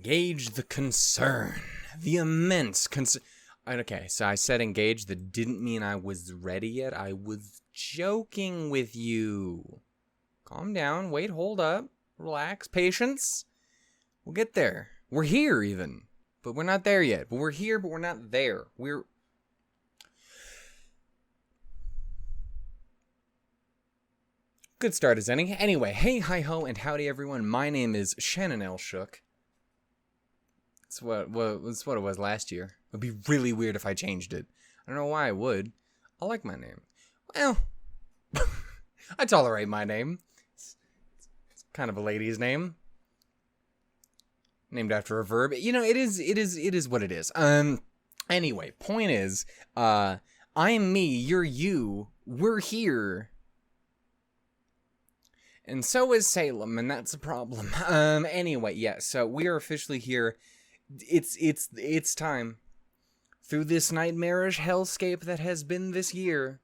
Gauge the concern. The immense concern. Okay, so I said engage. That didn't mean I was ready yet. I was joking with you. Calm down. Wait, hold up. Relax. Patience. We'll get there. We're here, even. But we're not there yet. But we're here, but we're not there. Good start as any. Anyway, hey, hi-ho, and howdy, everyone. My name is Shannon L. Shook. That's what it was last year. It would be really weird if I changed it. I don't know why I would. I like my name. Well, I tolerate my name. It's kind of a lady's name. Named after a verb. You know, it is what it is. Anyway, point is, I'm me, you're you, we're here. And so is Salem, and that's a problem. Anyway, yeah, so we are officially here. It's time. Through this nightmarish hellscape that has been this year,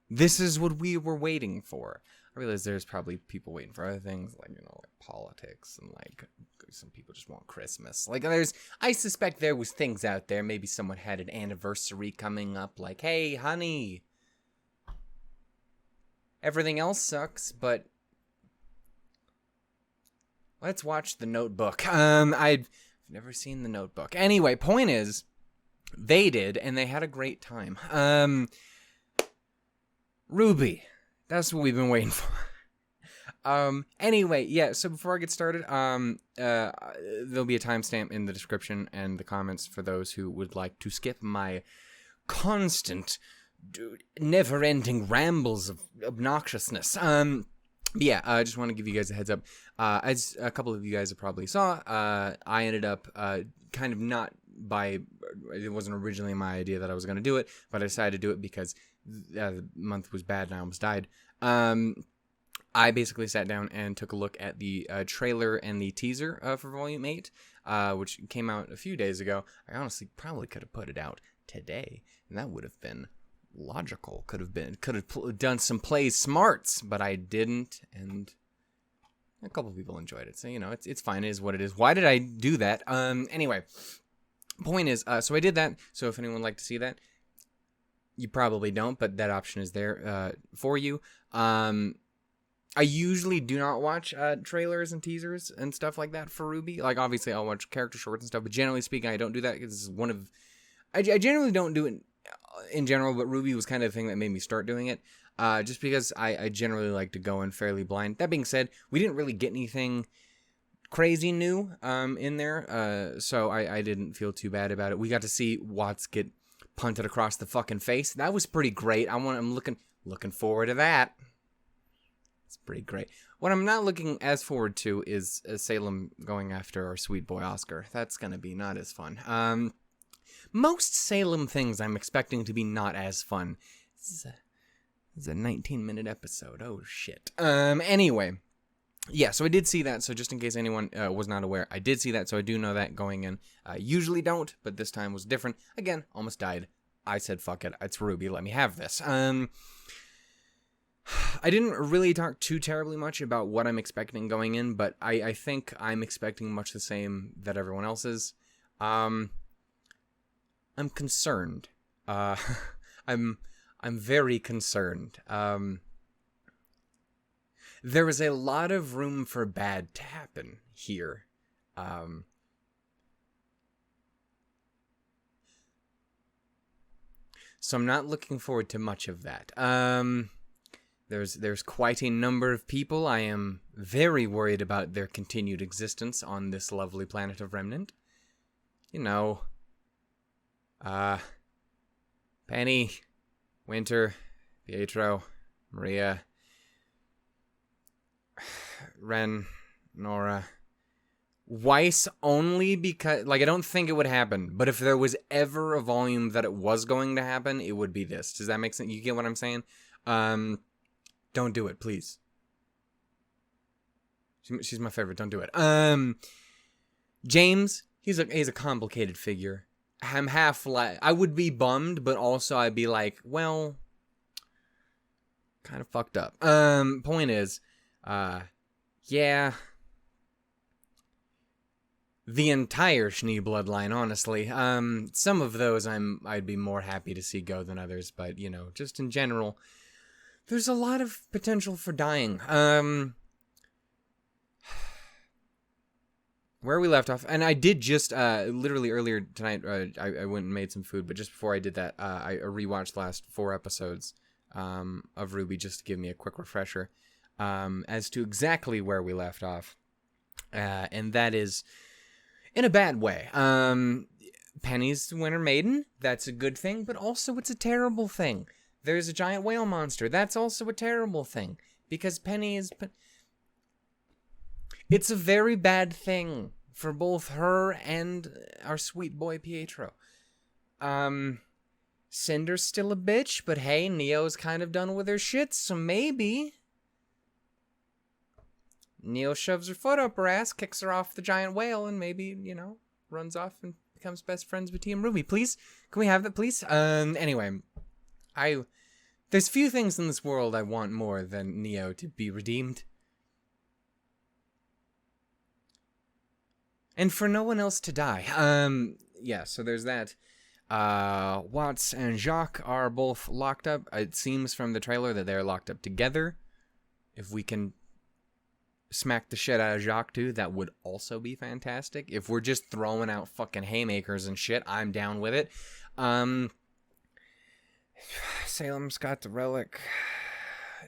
this is what we were waiting for. I realize there's probably people waiting for other things, like, like politics, and, like, some people just want Christmas. Like, I suspect there was things out there. Maybe someone had an anniversary coming up, like, hey, honey, everything else sucks, but let's watch The Notebook. I've never seen The Notebook. Anyway, point is, they did, and they had a great time. RWBY. That's what we've been waiting for. Anyway, yeah, so before I get started, there'll be a timestamp in the description and the comments for those who would like to skip my constant, never-ending rambles of obnoxiousness. Yeah, I just want to give you guys a heads up. As a couple of you guys probably saw, I ended up kind of not by... It wasn't originally my idea that I was going to do it, but I decided to do it because the month was bad and I almost died. I basically sat down and took a look at the trailer and the teaser for Volume 8, which came out a few days ago. I honestly probably could have put it out today, and that would have been logical. Could have done some plays smarts, but I didn't, and a couple people enjoyed it. So, it's fine. It is what it is. Why did I do that? Anyway, point is, so I did that. So if anyone would like to see that, you probably don't, but that option is there for you. I usually do not watch trailers and teasers and stuff like that for RWBY. Like, obviously, I'll watch character shorts and stuff, but generally speaking, I don't do that because this is one of... I generally don't do it in general, but RWBY was kind of the thing that made me start doing it, just because I generally like to go in fairly blind. That being said, we didn't really get anything crazy new in there, so I didn't feel too bad about it. We got to see Watts get punted across the fucking face. That was pretty great. I'm looking forward to that. It's pretty great. What I'm not looking as forward to is Salem going after our sweet boy Oscar. That's gonna be not as fun. Most Salem things I'm expecting to be not as fun. This is a 19-minute episode. Oh shit. Anyway, yeah. So I did see that. So just in case anyone was not aware, I did see that. So I do know that going in. Usually don't, but this time was different. Again, almost died. I said, fuck it. It's RWBY. Let me have this. I didn't really talk too terribly much about what I'm expecting going in, but I think I'm expecting much the same that everyone else is. I'm concerned. I'm very concerned. There is a lot of room for bad to happen here. So I'm not looking forward to much of that. There's quite a number of people I am very worried about their continued existence on this lovely planet of Remnant. Penny, Winter, Pietro, Maria, Ren, Nora, Weiss only because, I don't think it would happen, but if there was ever a volume that it was going to happen, it would be this. Does that make sense? You get what I'm saying? Don't do it, please. She's my favorite. Don't do it. James, he's a complicated figure. I'm I would be bummed, but also I'd be like, well, kind of fucked up. Point is, yeah. the entire Schnee bloodline, honestly. Some of those I'd be more happy to see go than others, but, you know, just in general, there's a lot of potential for dying. Where we left off, and I did just, literally earlier tonight, I went and made some food, but just before I did that, I rewatched the last 4 episodes of RWBY just to give me a quick refresher as to exactly where we left off. And that is in a bad way. Penny's the Winter Maiden. That's a good thing, but also it's a terrible thing. There's a giant whale monster. That's also a terrible thing. Because Penny is... It's a very bad thing for both her and our sweet boy Pietro. Cinder's still a bitch, but hey, Neo's kind of done with her shit, so maybe... Neo shoves her foot up her ass, kicks her off the giant whale, and maybe, you know, runs off and becomes best friends with Team RWBY. Please? Can we have that, please? Anyway, there's few things in this world I want more than Neo to be redeemed. And for no one else to die. Yeah, so there's that. Watts and Jacques are both locked up. It seems from the trailer that they're locked up together. If we can smack the shit out of Jacques too, that would also be fantastic. If we're just throwing out fucking haymakers and shit, I'm down with it. Salem's got the relic.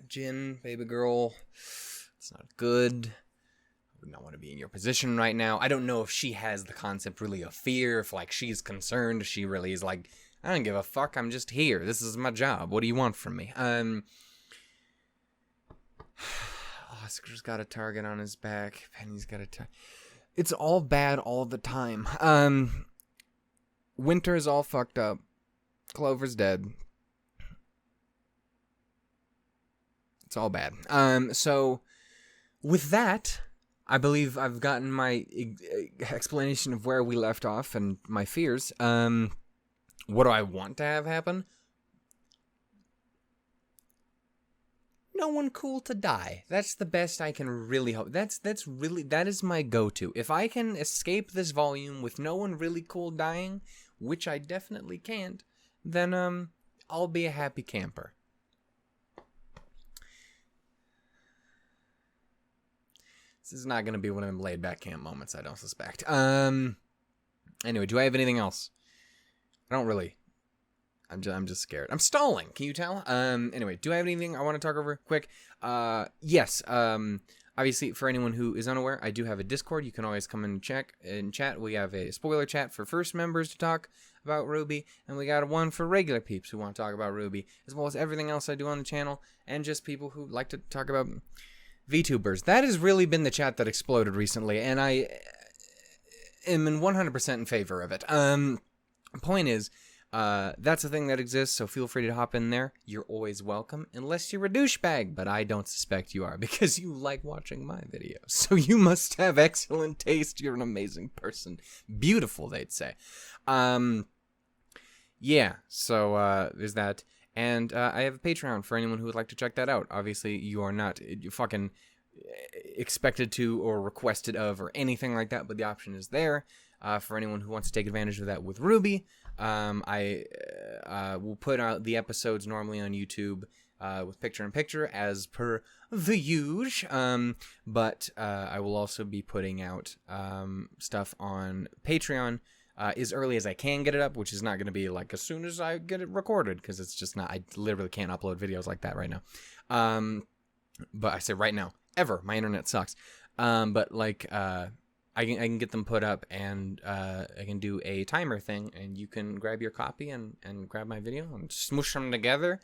Jin, baby girl. It's not good. I would not want to be in your position right now. I don't know if she has the concept really of fear, if like she's concerned. She really is like, I don't give a fuck, I'm just here. This is my job. What do you want from me? Oscar's got a target on his back. Penny's got a target. It's all bad all the time. Winter's all fucked up. Clover's dead. It's all bad. So, with that, I believe I've gotten my explanation of where we left off and my fears. What do I want to have happen? No one cool to die. That's the best I can really hope. That is my go-to. If I can escape this volume with no one really cool dying, which I definitely can't, then I'll be a happy camper. This is not going to be one of them laid-back camp moments, I don't suspect. Anyway, do I have anything else? I don't really. I'm just scared. I'm stalling. Can you tell? Anyway, do I have anything I want to talk over quick? Yes. Obviously, for anyone who is unaware, I do have a Discord. You can always come and chat. We have a spoiler chat for first members to talk about RWBY, and we got one for regular peeps who want to talk about RWBY, as well as everything else I do on the channel, and just people who like to talk about VTubers. That has really been the chat that exploded recently, and I am in 100% in favor of it. Point is, that's a thing that exists, so feel free to hop in there. You're always welcome, unless you're a douchebag, but I don't suspect you are, because you like watching my videos. So you must have excellent taste. You're an amazing person. Beautiful, they'd say. Yeah, so there's that. And I have a Patreon for anyone who would like to check that out. Obviously, you are not fucking expected to or requested of or anything like that, but the option is there for anyone who wants to take advantage of that with RWBY. I will put out the episodes normally on YouTube with picture-in-picture as per the huge, but I will also be putting out stuff on Patreon as early as I can get it up, which is not going to be like as soon as I get it recorded, because it's just not, I literally can't upload videos like that right now. But I say right now, ever, my internet sucks. But like, I can get them put up, and I can do a timer thing, and you can grab your copy and grab my video and smoosh them together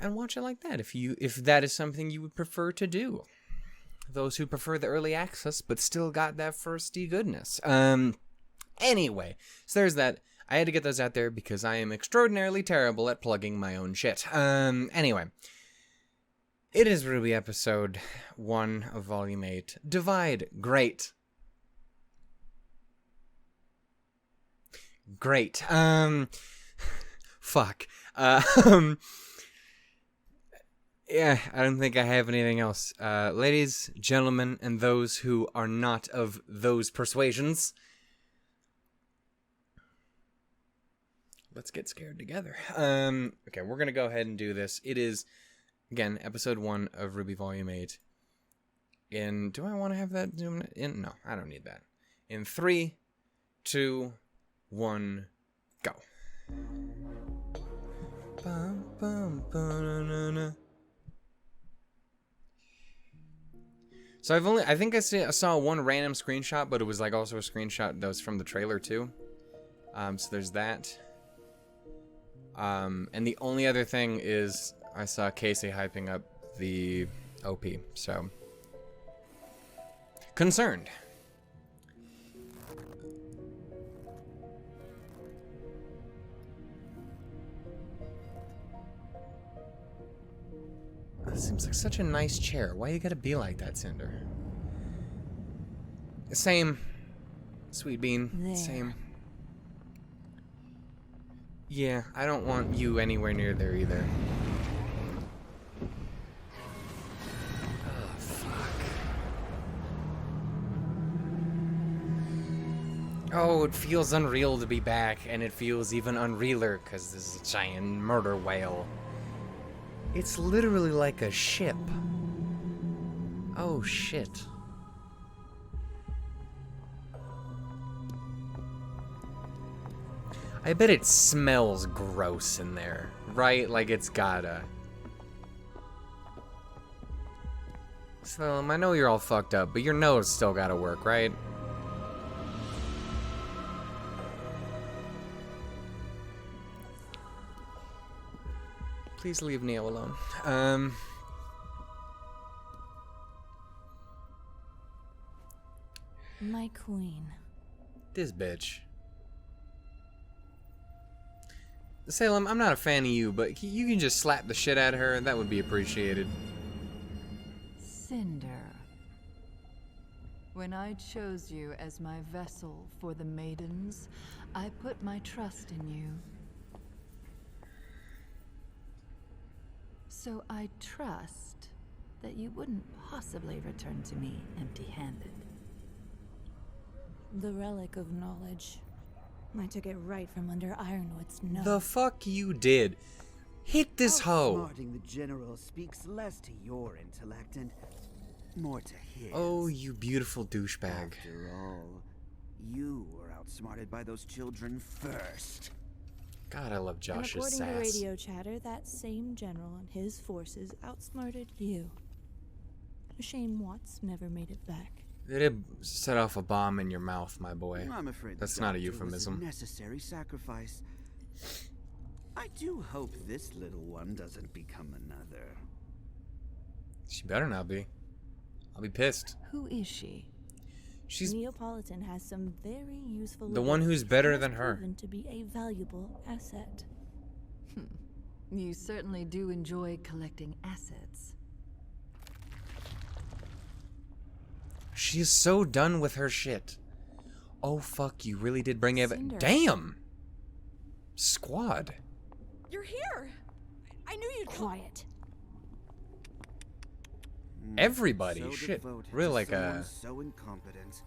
and watch it like that, if that is something you would prefer to do. Those who prefer the early access but still got that firsty goodness. Anyway, so there's that. I had to get those out there because I am extraordinarily terrible at plugging my own shit. Anyway, it is RWBY episode 1 of Volume 8. Divide. Great. Great. Fuck. Yeah, I don't think I have anything else. Ladies, gentlemen, and those who are not of those persuasions, let's get scared together. Okay, we're gonna go ahead and do this. It is, again, episode 1 of RWBY Volume 8. Do I want to have that zoom in? No, I don't need that. In 3, 2, 1, go. Bum, bum, ba-na-na-na. So I think I saw one random screenshot, but it was like also a screenshot that was from the trailer too. So there's that. And the only other thing is I saw Casey hyping up the OP, so concerned. That seems like such a nice chair. Why you gotta be like that, Cinder? Same. Sweet bean. There. Same. Yeah, I don't want you anywhere near there either. Oh, fuck. Oh, it feels unreal to be back, and it feels even unrealer because this is a giant murder whale. It's literally like a ship. Oh, shit. I bet it smells gross in there, right? Like it's gotta. Salem, I know you're all fucked up, but your nose still gotta work, right? Please leave Neo alone. My queen. This bitch. Salem, I'm not a fan of you, but you can just slap the shit out of her, and that would be appreciated. Cinder. When I chose you as my vessel for the maidens, I put my trust in you. So I trust that you wouldn't possibly return to me empty-handed. The relic of knowledge. I took it right from under Ironwood's nose. The fuck you did. Hit this hoe. Outsmarting the general speaks less to your intellect and more to his. Oh, you beautiful douchebag. After all, you were outsmarted by those children first. God, I love Josh's sass. And according to radio chatter, that same general and his forces outsmarted you. A shame Watts never made it back. They did set off a bomb in your mouth, my boy. I'm afraid that's not a euphemism. Was a necessary sacrifice. I do hope this little one doesn't become another. She better not be. I'll be pissed. Who is she? She's Neapolitan has some very useful. The one who's better than her. Proven to be a valuable asset. You certainly do enjoy collecting assets. She is so done with her shit. Oh fuck, you really did bring evidence. Damn! Squad. You're here! I knew you'd quiet. Everybody, So shit. devoted Really to like someone a so incompetent.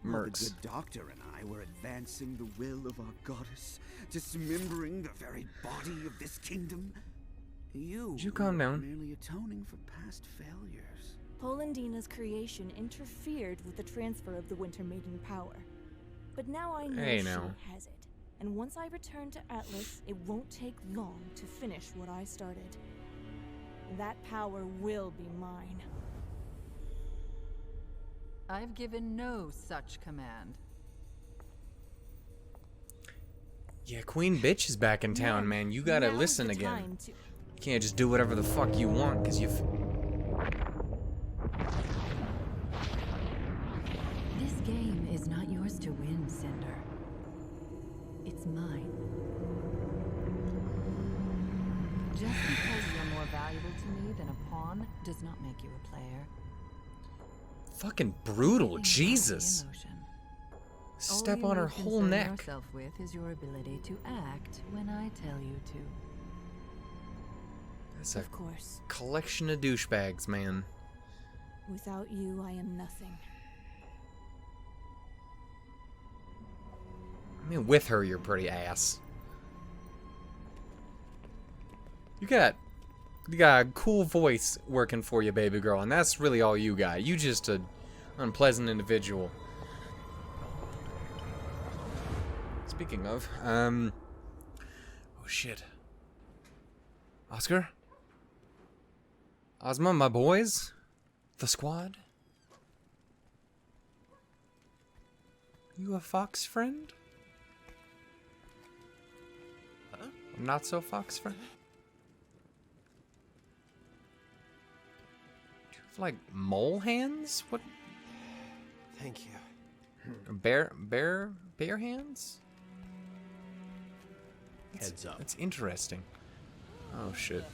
While the Mercs. good doctor and I were advancing the will of our goddess, dismembering the very body of this kingdom. Would you calm down? Merely atoning for past failures. Polandina's creation interfered with the transfer of the Winter Maiden power. But now I know Hey, she now. has it. And once I return to Atlas, it won't take long to finish what I started. That power will be mine. I've given no such command. Yeah, Queen Bitch is back in town, man. You gotta Now's listen the again. time to- You can't just do whatever the fuck you want, cause you've... This game is not yours to win, Cinder. It's mine. Just because you're more valuable to me than a pawn does not make you a player. Fucking brutal, Everything Jesus. about the emotion. Step All on you her need to whole concern neck. yourself with is your ability to act when I tell you to. It's a Of course. collection of douchebags, man. Without you, I am nothing. I mean, with her, you're pretty ass. You got a cool voice working for you, baby girl, and that's really all you got. You just an unpleasant individual. Speaking of, oh shit. Oscar? Ozma, my boys? The squad? You a fox friend? Huh? Not so fox friend? Do you have, like, mole hands? What? Thank you. Bear hands? Heads up. That's interesting. Oh shit.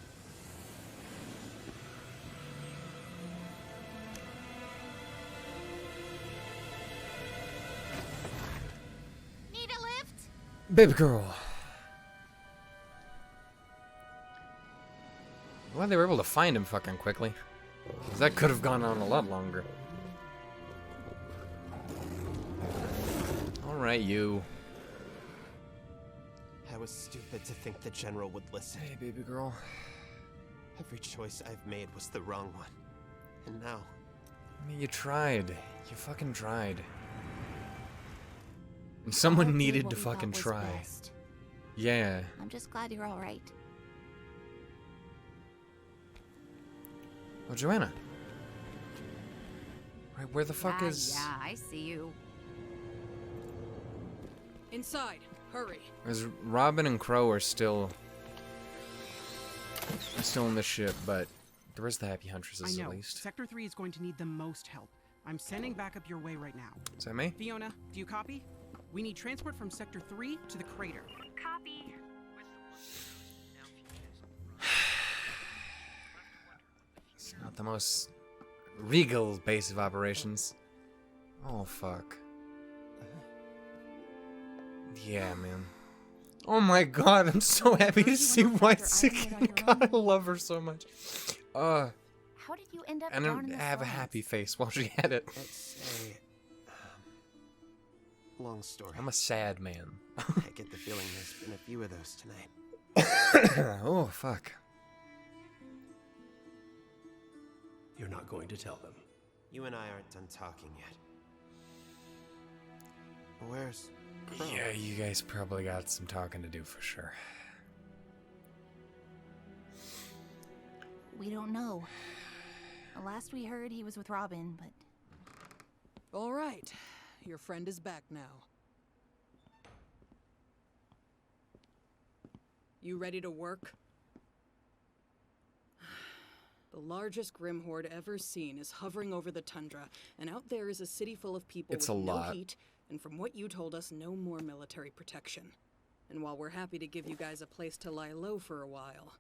Need a lift? Baby girl. Well, they were able to find him fucking quickly. 'Cause that could have gone on a lot longer. Alright, you. I was stupid to think the general would listen. Hey, baby girl. Every choice I've made was the wrong one. And now, I mean, you tried. You fucking tried. And someone All did needed what to we thought fucking was try. best. Yeah. I'm just glad you're all right. Oh, Joanna. Right, where the fuck is... Yeah, I see you. Inside, hurry. As Robyn and Qrow are still in the ship, but the rest of the Happy Huntresses I know. at least. Sector 3 is going to need the most help. I'm sending backup your way right now. Is that me? Fiona, do you copy? We need transport from Sector 3 to the crater. Copy. It's not the most regal base of operations. Oh fuck. Yeah, man. Oh my god, I'm so happy to see White's again. God, I love her so much. How did you end up And down in I the have a slums? happy face while she had it. it's a long story. I'm a sad man. I get the feeling there's been a few of those tonight. Oh fuck. You're not going to tell them. You and I aren't done talking yet. Where's Qrow? Yeah, you guys probably got some talking to do for sure. We don't know. Last we heard, he was with Robyn, but All right. Your friend is back now. You ready to work? The largest Grim Horde ever seen is hovering over the tundra, and out there is a city full of people It's with a no lot. heat, and from what you told us, no more military protection. And while we're happy to give you guys a place to lie low for a while,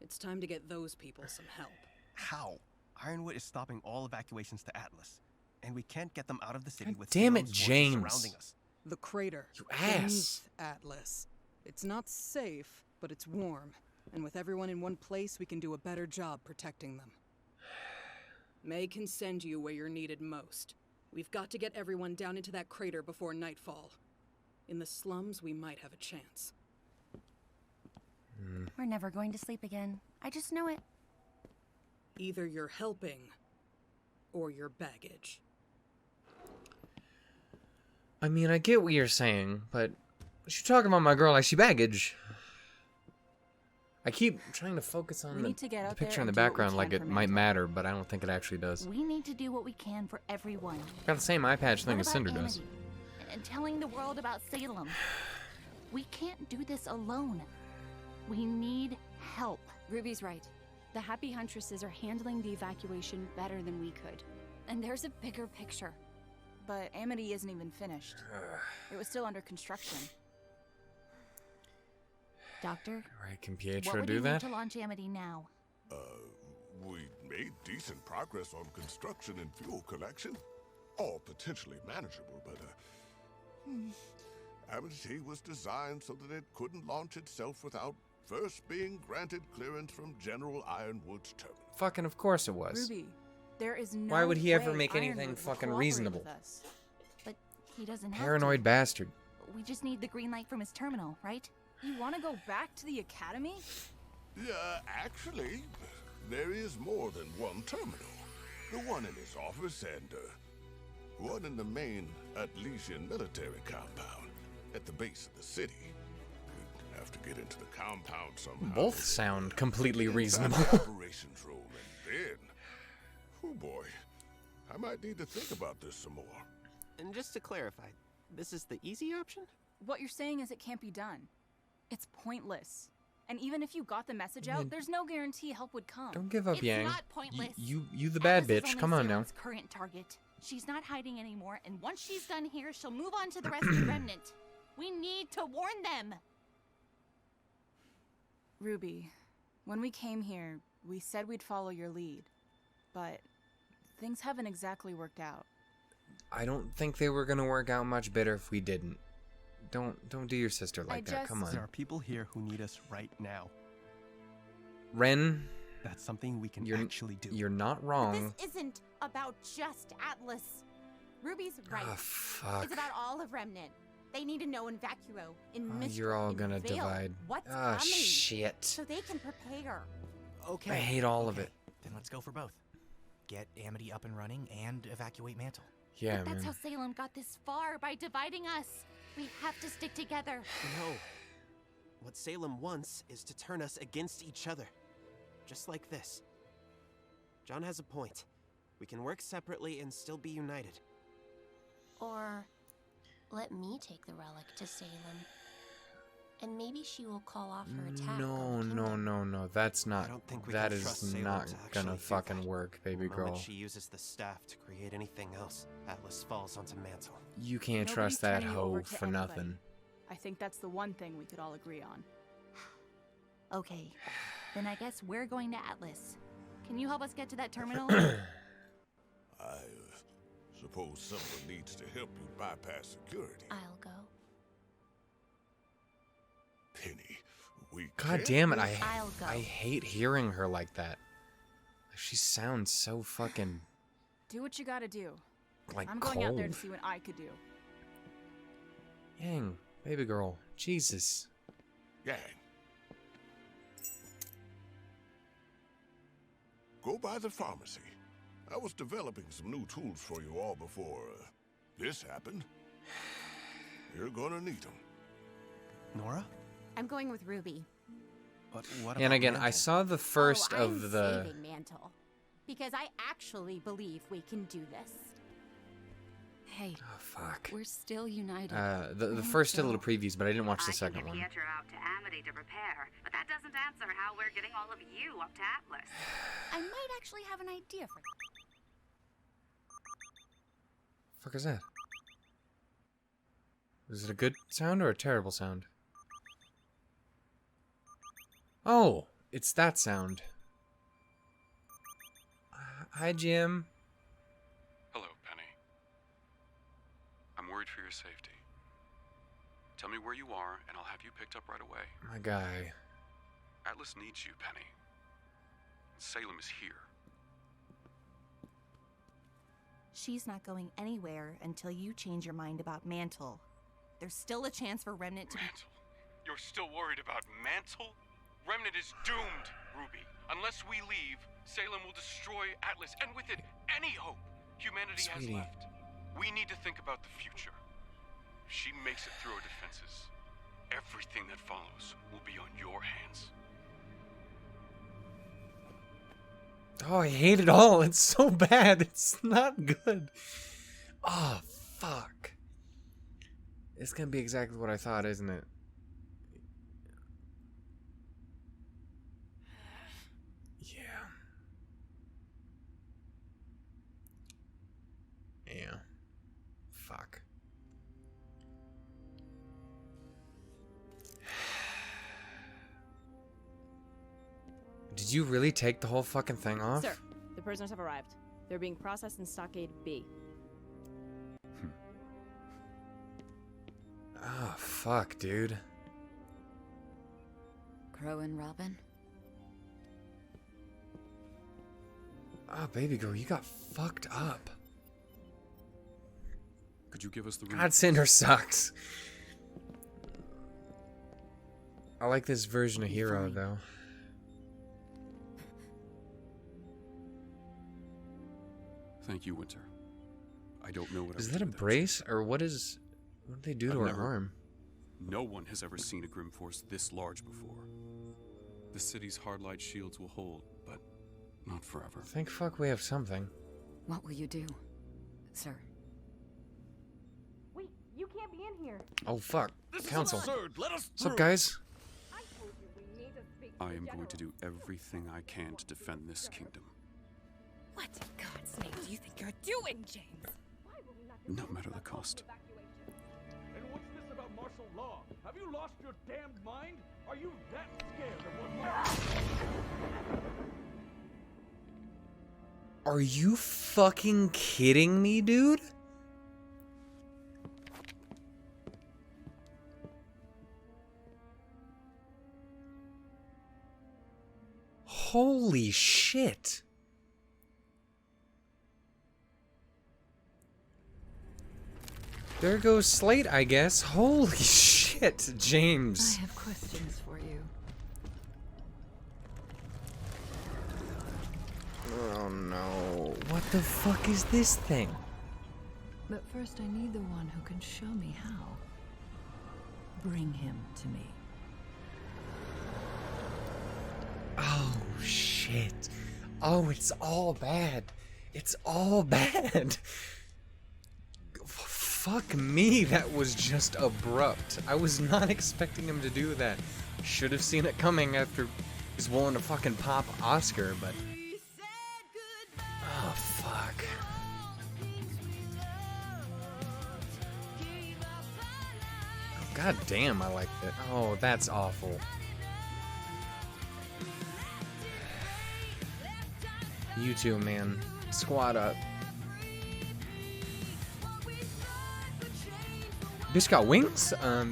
it's time to get those people some help. How? Ironwood is stopping all evacuations to Atlas, and we can't get them out of the city God with damn it, Salem's forces James. surrounding us. The crater. You ass. Beneath Atlas. It's not safe, but it's warm. And with everyone in one place, we can do a better job protecting them. May can send you where you're needed most. We've got to get everyone down into that crater before nightfall. In the slums, we might have a chance. we're never going to sleep again. I just know it. Either you're helping, or you're baggage. I mean, I get what you're saying, but she's talking about my girl like she baggage. I keep trying to focus on We the need to get out picture there in the and do what we background can like for it might Mantle. matter, but I don't think it actually does. We need to do what we can for everyone. Got the same eye patch thing What as about Cinder does. Amity? And telling the world about Salem. We can't do this alone. We need help. Ruby's right. The Happy Huntresses are handling the evacuation better than we could. And there's a bigger picture. But Amity isn't even finished. It was still under construction. Doctor, Right, can what Pietro would do you that? need to launch Amity now? We made decent progress on construction and fuel collection. All potentially manageable, but, Amity was designed so that it couldn't launch itself without first being granted clearance from General Ironwood's terminal. Fucking of course it was. RWBY, there is no Why would he ever way make anything Ironwood will fucking cooperate reasonable? with us. But he doesn't have Paranoid bastard. to. We just need the green light from his terminal, right? You want to go back to the academy? Yeah, actually, there is more than one terminal. The one in his office and one in the main Atletian military compound at the base of the city. We'd have to get into the compound somehow. Both sound completely reasonable. Operations role, and then, oh boy, I might need to think about this some more. And just to clarify, this is the easy option? What you're saying is it can't be done. It's pointless. And even if you got the message out, there's no guarantee help would come. Don't give up, It's Yang. not pointless. You the bad Atlas is bitch. only Come on now. Salem's current target. She's not hiding anymore, and once she's done here, she'll move on to the rest of the remnant. We need to warn them. RWBY, when we came here, we said we'd follow your lead. But things haven't exactly worked out. I don't think they were gonna work out much better if we didn't. Don't do your sister like that. Come There on. are people here who need us right now. Ren, That's something we can you're actually do. you're not wrong. This isn't about just Atlas. Ruby's right. Oh, fuck. It's about all of Remnant. They need to know in Qrow, in Oh, Mistral, you're all in gonna Vale, divide. what's Ah, coming, shit. so they can prepare. Okay. I hate all of okay. it. Then let's go for both. Get Amity up and running and evacuate Mantle. Yeah, But that's man. how Salem got this far, by dividing us. We have to stick together. No. What Salem wants is to turn us against each other. Just like this. John has a point. We can work separately and still be united. Or let me take the relic to Salem. And maybe she will call off her attack. No. That's not. I don't think we That can is trust Salem not to gonna actually do fucking that. work, baby The moment girl. she uses the staff to create anything else, Atlas falls onto Mantle. You can't Nobody's trust that turning you over hoe to for anybody. nothing. I think that's the one thing we could all agree on. Okay, then I guess we're going to Atlas. Can you help us get to that terminal? I suppose someone needs to help you bypass security. I'll go. Penny, we God can't damn it! risk- I'll go. I hate hearing her like that. She sounds so fucking Do what you gotta do. like I'm going out there to cold. see what I could do. Yang, baby girl, Jesus. Yang. Go by the pharmacy. I was developing some new tools for you all before this happened. You're gonna need them. Nora? I'm going with Ruby. But what And about again, I Mantle? saw the first I'm of the. saving Mantle. Because I actually believe we can do this. Hey, Oh fuck. we're still united. The first little previews, but I didn't watch the second one. Pietro out to Amity to repair, but that doesn't answer how we're getting all of you up to Atlas. I might actually have an idea for Fuck is that? Is it a good sound or a terrible sound? Oh, it's that sound. Hi, Jim. Hello, Penny. I'm worried for your safety. Tell me where you are, and I'll have you picked up right away. My guy. Atlas needs you, Penny. Salem is here. She's not going anywhere until you change your mind about Mantle. There's still a chance for Remnant to Mantle? You're still worried about Mantle? Remnant is doomed, Ruby. Unless we leave, Salem will destroy Atlas, and with it, any hope humanity Sweetie. has left. We need to think about the future. If she makes it through our defenses, everything that follows will be on your hands. Oh, I hate it all. It's so bad. It's not good. Oh, fuck. It's gonna be exactly what I thought, isn't it? Yeah. Fuck. Did you really take the whole fucking thing off? Sir, the prisoners have arrived. They're being processed in Stockade B. Oh, fuck, dude. Qrow and Robyn? Oh, baby girl, you got fucked up. Could you give us the God, Cinder sucks. I like this version of Hero, though. Thank you, Winter. I don't know what Is that a brace, or what is... What did they do to her arm? No one has ever seen a Grim Force this large before. The city's hard-light shields will hold, but not forever. Thank fuck we have something. What will you do, sir? Wait, you can't be in here. Oh fuck. This Council. is absurd. Let us What's up, through. guys? I am going to do everything I can to defend this kingdom, What in God's name do you think you're doing, James? no matter the cost. And what's this about martial law? Have you lost your damned mind? Are you that scared of what Are you fucking kidding me, dude? Holy shit. There goes Slate, I guess. Holy shit, James. I have questions for you. Oh no. What the fuck is this thing? But first I need the one who can show me how. Bring him to me. Oh shit. Oh, it's all bad. It's all bad. Fuck me, that was just abrupt. I was not expecting him to do that. Should have seen it coming after he's willing to fucking pop Oscar, but... Oh, fuck. Oh, God damn, I like that. Oh, that's awful. You two, man. Squad up. Bitch got wings? No.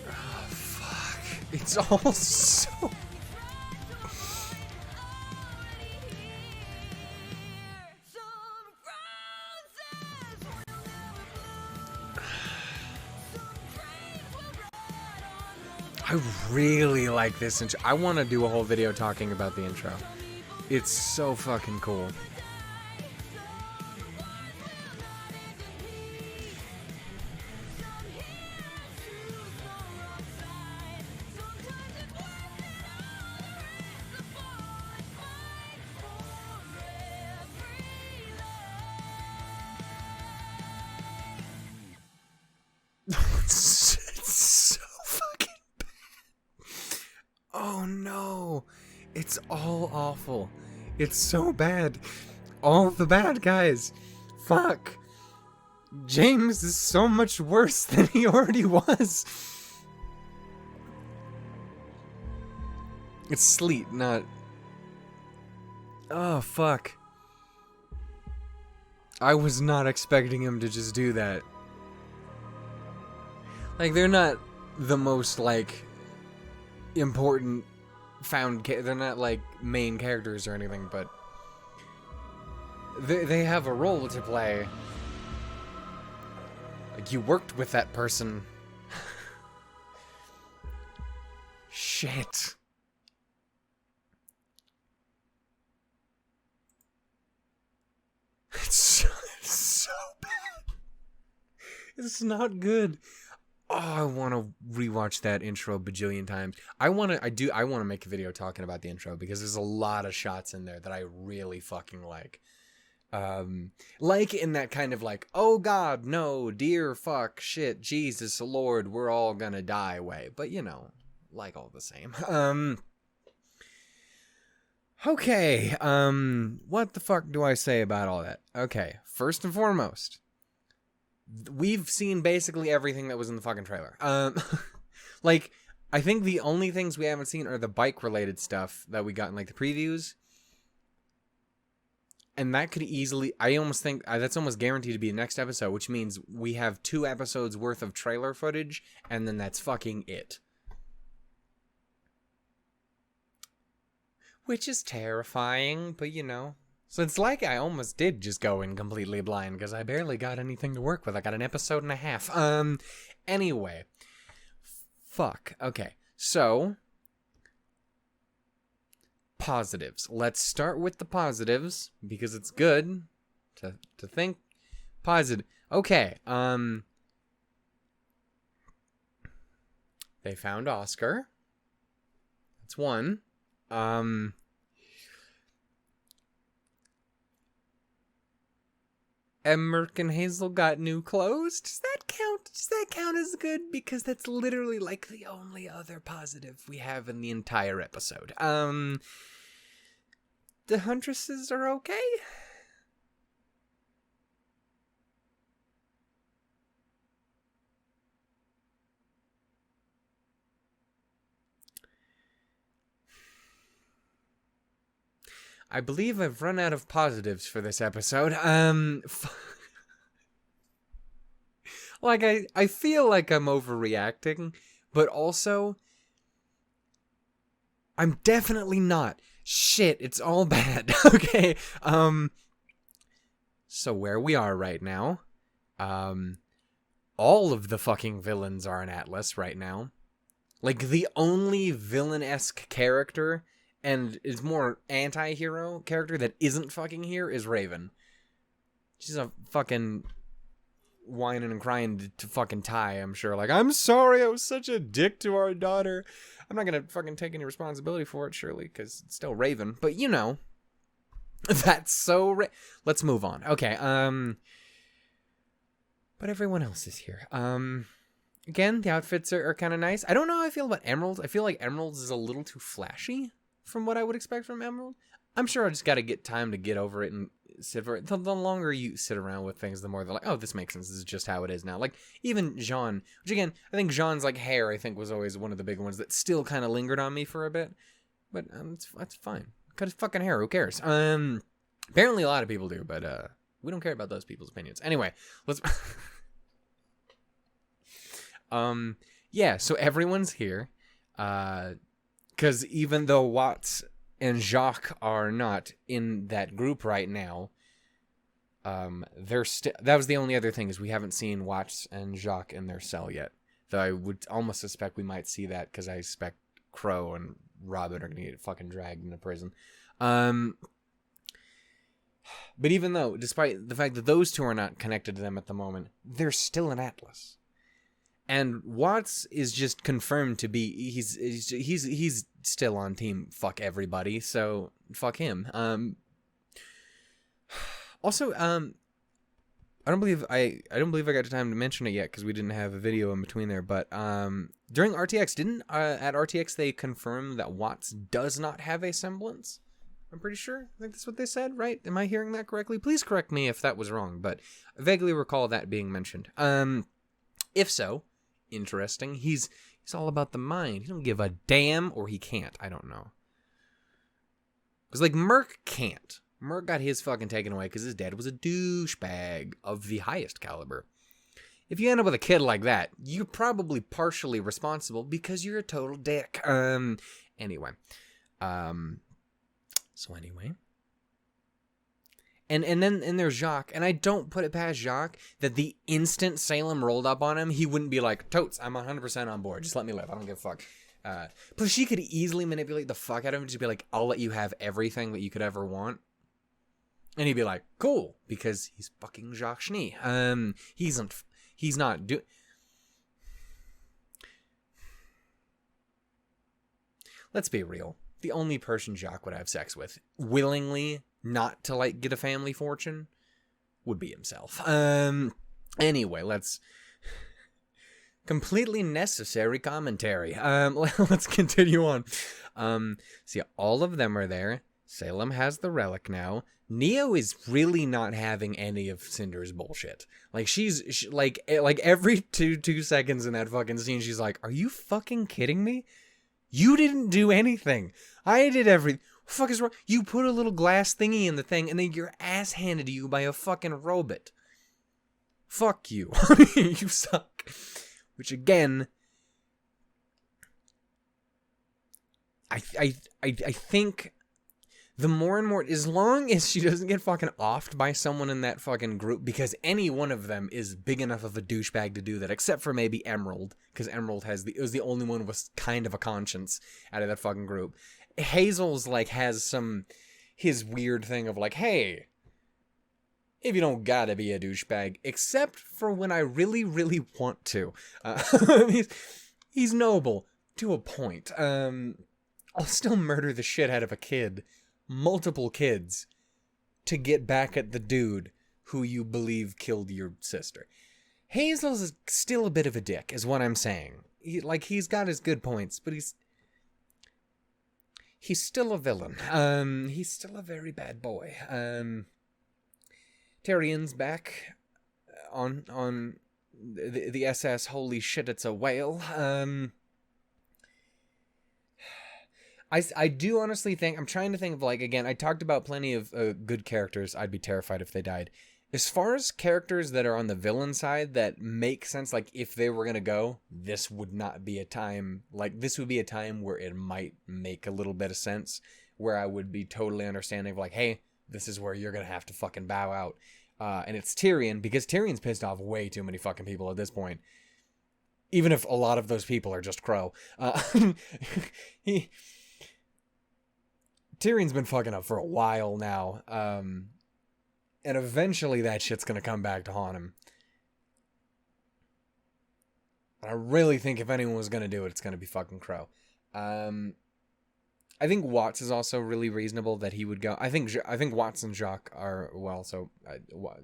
Oh, fuck. It's all so... I really like this intro. I want to do a whole video talking about the intro. It's so fucking cool. It's so fucking bad. Oh no. It's all awful. It's so bad. All the bad guys. Fuck. James is so much worse than he already was. It's Sleet, not... Oh, fuck. I was not expecting him to just do that. Like, they're not the most, like, important they're not, like, main characters or anything, but they have a role to play. Like, you worked with that person. Shit. It's so bad. It's not good. Oh, I want to rewatch that intro a bajillion times. I want to make a video talking about the intro because there's a lot of shots in there that I really fucking like. Like in that kind of like, oh God, no, dear, fuck, shit, Jesus, Lord, we're all gonna die way. But you know, like all the same. Okay, what the fuck do I say about all that? Okay, first and foremost, we've seen basically everything that was in the fucking trailer. Like, I think the only things we haven't seen are the bike-related stuff that we got in, like, the previews. And that could easily... I almost think that's almost guaranteed to be the next episode, which means we have 2 episodes worth of trailer footage, and then that's fucking it. Which is terrifying, but you know. So it's like I almost did just go in completely blind, because I barely got anything to work with. I got an episode and a half. Anyway. Fuck. Okay. So... positives. Let's start with the positives, because it's good to think positive. Okay, they found Oscar. That's one. Merc and Hazel got new clothes. Does that count? Does that count as good? Because that's literally like the only other positive we have in the entire episode. The Huntresses are okay? I believe I've run out of positives for this episode. Like, I feel like I'm overreacting, but also, I'm definitely not. Shit, it's all bad. Okay. So where we are right now, all of the fucking villains are in Atlas right now. Like, the only villain-esque character, and is more anti-hero character that isn't fucking here, is Raven. She's a fucking whining and crying to fucking Ty, I'm sure. Like, I'm sorry I was such a dick to our daughter. I'm not gonna fucking take any responsibility for it, surely, because it's still Raven. But, you know, that's so... Let's move on. Okay, but everyone else is here. Again, the outfits are kind of nice. I don't know how I feel about Emerald. I feel like Emerald's is a little too flashy from what I would expect from Emerald. I'm sure I just gotta get time to get over it and sit for it. The longer you sit around with things, the more they're like, oh, this makes sense. This is just how it is now. Like, even Jean, which again, I think Jean's, like, hair, I think, was always one of the big ones that still kind of lingered on me for a bit. But, that's fine. Cut his fucking hair, who cares? Apparently a lot of people do, but, we don't care about those people's opinions. Anyway, let's... yeah, so everyone's here. Because even though Watts and Jacques are not in that group right now, they're that was the only other thing, is we haven't seen Watts and Jacques in their cell yet. Though I would almost suspect we might see that, because I expect Qrow and Robyn are going to get fucking dragged into prison. But even though, despite the fact that those two are not connected to them at the moment, they're still in Atlas. And Watts is just confirmed to be, he's still on team fuck everybody, so fuck him. Also, I don't believe I got time to mention it yet, because we didn't have a video in between there, but during RTX, at RTX they confirmed that Watts does not have a semblance? I'm pretty sure. I think that's what they said, right? Am I hearing that correctly? Please correct me if that was wrong, but I vaguely recall that being mentioned. If so, interesting. He's all about the mind. He don't give a damn, or he can't. I don't know. Because, like, Merc can't. Merc got his fucking taken away because his dad was a douchebag of the highest caliber. If you end up with a kid like that, you're probably partially responsible because you're a total dick. Anyway. So anyway. And then there's Jacques, and I don't put it past Jacques that the instant Salem rolled up on him, he wouldn't be like, totes, I'm 100% on board, just let me live, I don't give a fuck. Plus, she could easily manipulate the fuck out of him, just be like, I'll let you have everything that you could ever want. And he'd be like, cool, because he's fucking Jacques Schnee. He's not Let's be real. The only person Jacques would have sex with, willingly, not to, like, get a family fortune, would be himself. Anyway, let's... Completely necessary commentary. Let's continue on. So yeah, all of them are there. Salem has the relic now. Neo is really not having any of Cinder's bullshit. Like, she's like every two seconds in that fucking scene, she's like, "Are you fucking kidding me? You didn't do anything. I did everything. What the fuck is wrong? You put a little glass thingy in the thing, and then your ass handed to you by a fucking robot. Fuck you. You suck." Which again, I think the more and more, as long as she doesn't get fucking offed by someone in that fucking group, because any one of them is big enough of a douchebag to do that, except for maybe Emerald, because Emerald was the only one with kind of a conscience out of that fucking group. Hazel's like has his weird thing of like, hey, if you don't gotta be a douchebag, except for when I really, really want to. He's noble to a point. I'll still murder the shit out of a kid, multiple kids, to get back at the dude who you believe killed your sister. Hazel's still a bit of a dick, is what I'm saying. He's got his good points, but he's still a villain. He's still a very bad boy. Tyrion's back on the SS. Holy shit, it's a whale. I do honestly think, I'm trying to think of, like, again, I talked about plenty of good characters I'd be terrified if they died. As far as characters that are on the villain side that make sense, like, if they were going to go, this would not be a time, like, this would be a time where it might make a little bit of sense, where I would be totally understanding of, like, hey, this is where you're going to have to fucking bow out. And it's Tyrion, because Tyrion's pissed off way too many fucking people at this point. Even if a lot of those people are just Qrow. Tyrion's been fucking up for a while now. And eventually that shit's gonna come back to haunt him. I really think if anyone was gonna do it, it's gonna be fucking Qrow. I think Watts is also really reasonable that he would go. I think Watts and Jacques are, well, so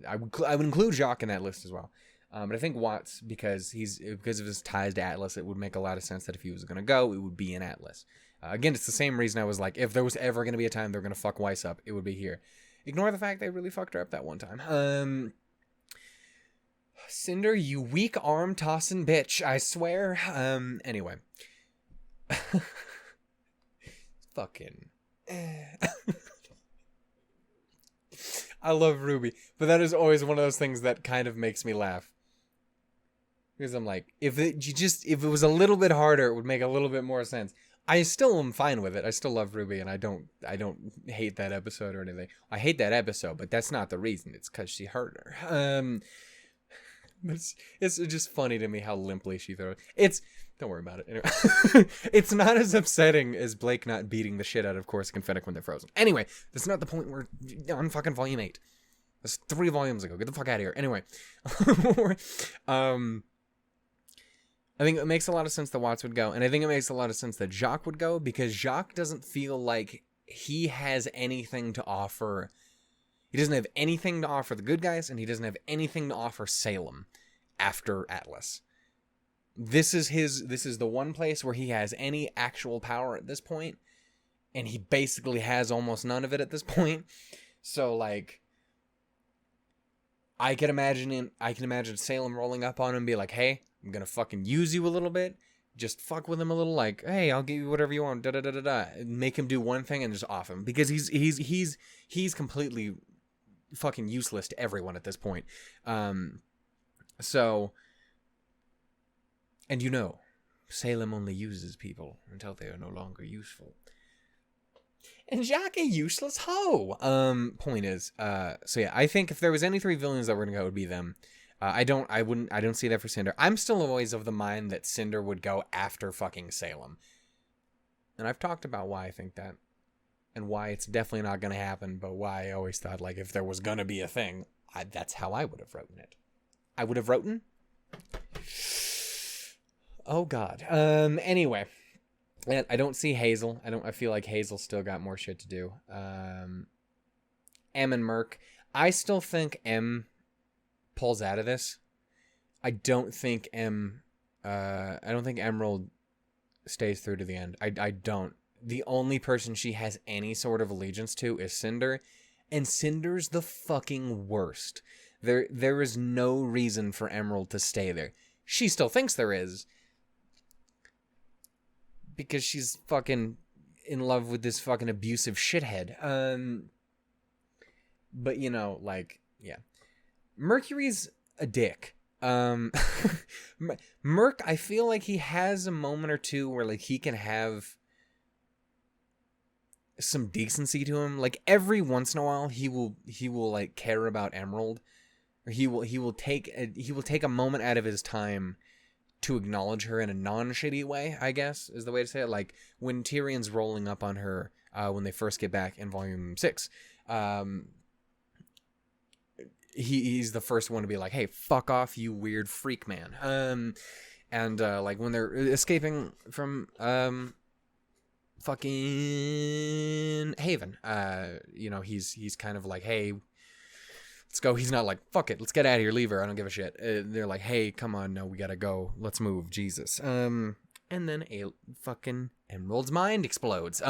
I would include Jacques in that list as well. But I think Watts, because of his ties to Atlas, it would make a lot of sense that if he was going to go, it would be in Atlas. Again, it's the same reason I was like, if there was ever going to be a time they're going to fuck Weiss up, it would be here. Ignore the fact they really fucked her up that one time. Cinder, you weak arm tossing bitch, I swear. Anyway. Fucking. I love RWBY, but that is always one of those things that kind of makes me laugh. Because I'm like, if it was a little bit harder, it would make a little bit more sense. I still am fine with it. I still love RWBY, and I don't hate that episode or anything. I hate that episode, but that's not the reason. It's because she hurt her. It's just funny to me how limply she throws. Don't worry about it. Anyway. It's not as upsetting as Blake not beating the shit out of Corsican Fennec when they're frozen. Anyway, that's not the point. We're on fucking volume 8. That's 3 volumes ago. Get the fuck out of here. Anyway. I think it makes a lot of sense that Watts would go, and I think it makes a lot of sense that Jacques would go, because Jacques doesn't feel like he has anything to offer. He doesn't have anything to offer the good guys, and he doesn't have anything to offer Salem after Atlas. This is the one place where he has any actual power at this point, and he basically has almost none of it at this point. So, like, I can imagine Salem rolling up on him and be like, hey, I'm gonna fucking use you a little bit. Just fuck with him a little, like, hey, I'll give you whatever you want, da-da-da-da-da. Make him do one thing and just off him. Because he's completely fucking useless to everyone at this point. So, and Salem only uses people until they are no longer useful. And Jacques a useless hoe. Point is, so yeah, I think if there was any 3 villains that were gonna go, it would be them. I don't see that for Cinder. I'm still always of the mind that Cinder would go after fucking Salem. And I've talked about why I think that. And why it's definitely not going to happen, but why I always thought, like, if there was going to be a thing, that's how I would have written it. I would have written? Oh, God. Anyway. And I don't see Hazel. I feel like Hazel still got more shit to do. M and Merc. I still think M pulls out of this. I don't think Emerald stays through to the end. I don't. the only person she has any sort of allegiance to is Cinder, and Cinder's the fucking worst. There is no reason for Emerald to stay there. She still thinks there is, because she's fucking in love with this fucking abusive shithead. But you know, like, yeah. Mercury's a dick. Merc, I feel like he has a moment or two where, like, he can have some decency to him. Like, every once in a while, he will like care about Emerald, or he will take a moment out of his time to acknowledge her in a non-shitty way, I guess is the way to say it. Like when Tyrion's rolling up on her when they first get back in Volume 6. He's the first one to be like, hey, fuck off, you weird freak man. And like when they're escaping from fucking Haven, you know, he's kind of like, hey, let's go. He's not like, fuck it, let's get out of here, leave her, I don't give a shit. They're like, hey, come on, no, we gotta go, let's move, Jesus. And then a fucking Emerald's mind explodes.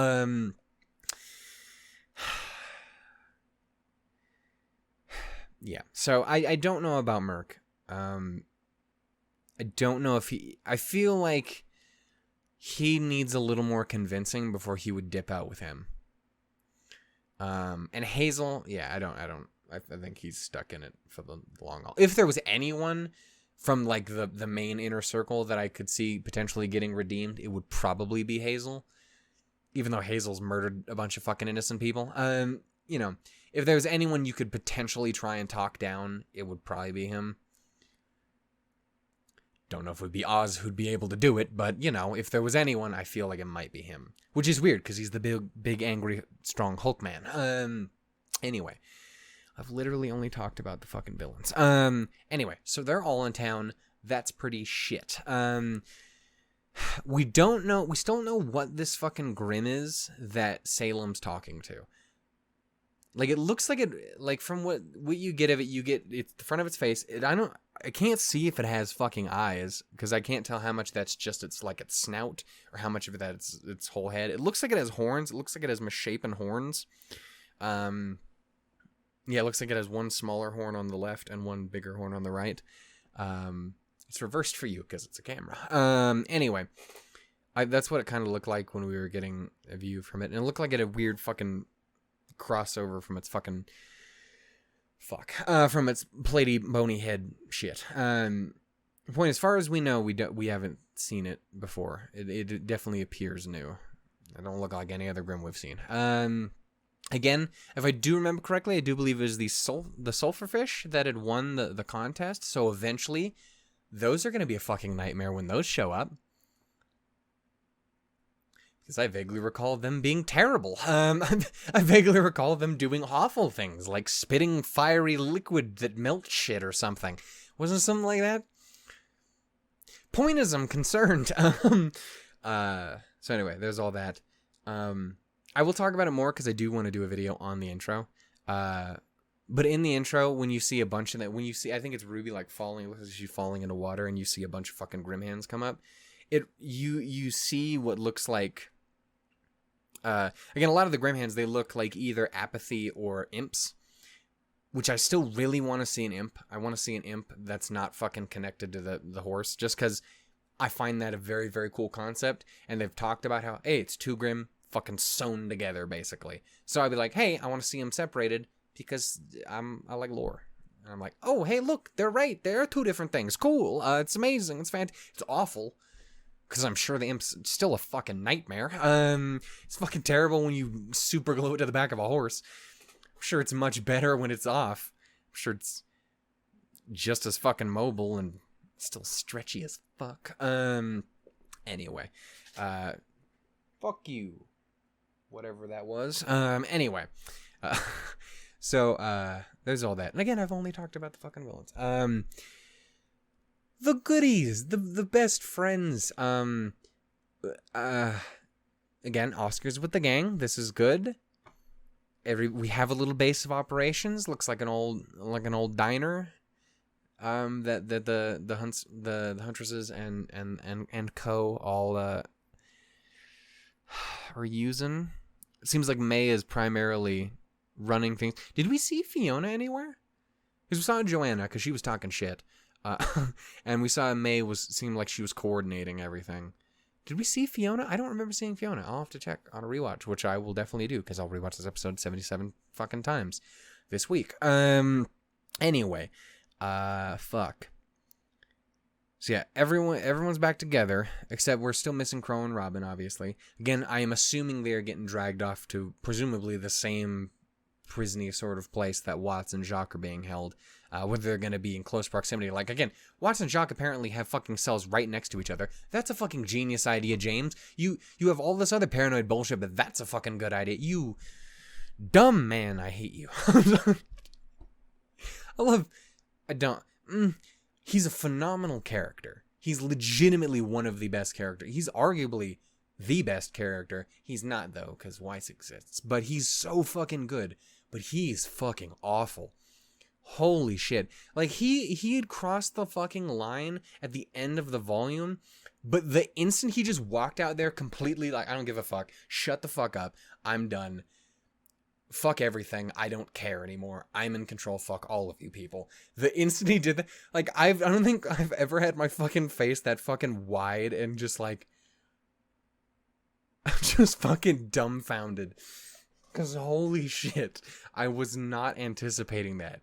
Yeah, so I don't know about Merc. I don't know if I feel like he needs a little more convincing before he would dip out with him. And Hazel, yeah, I think he's stuck in it for the long haul. If there was anyone from like the main inner circle that I could see potentially getting redeemed, it would probably be Hazel. Even though Hazel's murdered a bunch of fucking innocent people. You know, if there was anyone you could potentially try and talk down, it would probably be him. Don't know if it would be Oz who'd be able to do it, but, you know, if there was anyone, I feel like it might be him. Which is weird, because he's the big, angry, strong Hulk man. Anyway, I've literally only talked about the fucking villains. Anyway, so they're all in town. That's pretty shit. We still don't know what this fucking Grimm is that Salem's talking to. Like, it looks like from what you get of it, it's the front of its face. I can't see if it has fucking eyes, because I can't tell how much that's just its snout, or how much of that's its whole head. It looks like it has horns. It looks like it has misshapen horns. Yeah, it looks like it has one smaller horn on the left and one bigger horn on the right. It's reversed for you, because it's a camera. Anyway, that's what it kind of looked like when we were getting a view from it. And it looked like it had a weird fucking crossover from its fucking from its platy bony head shit. Point, as far as we know, we haven't seen it before. It definitely appears new. It don't look like any other Grimm we've seen. Again, if I do remember correctly, I do believe it was the sulfurfish that had won the contest. So eventually, those are going to be a fucking nightmare when those show up. Because I vaguely recall them being terrible. I vaguely recall them doing awful things, like spitting fiery liquid that melts shit or something. Wasn't it something like that? Point is, I'm concerned. So anyway, there's all that. I will talk about it more because I do want to do a video on the intro. But in the intro, when you see a bunch of that, I think it's Ruby like falling, it looks like she's falling into water, and you see a bunch of fucking Grimm hands come up. You see what looks like. Again, a lot of the Grimm hands, they look like either apathy or imps, which I still really want to see an imp. I want to see an imp that's not fucking connected to the horse, just because I find that a very, very cool concept. And they've talked about how, hey, it's two Grimm fucking sewn together, basically. So I'd be like, hey, I want to see them separated because I like lore. And I'm like, oh, hey, look, they're right. They're two different things. Cool. It's amazing. It's fantastic. It's awful, because I'm sure the imp's still a fucking nightmare. It's fucking terrible when you super glue it to the back of a horse. I'm sure it's much better when it's off. I'm sure it's just as fucking mobile and still stretchy as fuck. Anyway. Fuck you. Whatever that was. Anyway. So, there's all that. And again, I've only talked about the fucking villains. The goodies, the best friends. Again, Oscar's with the gang. This is good. We have a little base of operations. Looks like an old diner. That the huntresses and co all are using. It seems like May is primarily running things. Did we see Fiona anywhere? Because we saw Joanna, because she was talking shit. And we saw May seemed like she was coordinating everything. Did we see Fiona? I don't remember seeing Fiona. I'll have to check on a rewatch, which I will definitely do, because I'll rewatch this episode 77 fucking times this week. Anyway. Fuck. So yeah, everyone's back together, except we're still missing Qrow and Robyn, obviously. Again, I am assuming they're getting dragged off to presumably the same prison-y sort of place that Watts and Jacques are being held. Whether they're going to be in close proximity. Like, again, Watts and Jacques apparently have fucking cells right next to each other. That's a fucking genius idea, James. You have all this other paranoid bullshit, but that's a fucking good idea. You dumb man, I hate you. He's a phenomenal character. He's legitimately one of the best characters. He's arguably the best character. He's not, though, because Weiss exists. But he's so fucking good. But he's fucking awful. Holy shit. Like, he had crossed the fucking line at the end of the volume, but the instant he just walked out there completely like, I don't give a fuck. Shut the fuck up. I'm done. Fuck everything. I don't care anymore. I'm in control. Fuck all of you people. The instant he did that, like, I don't think I've ever had my fucking face that fucking wide and just like, I'm just fucking dumbfounded. Because holy shit, I was not anticipating that.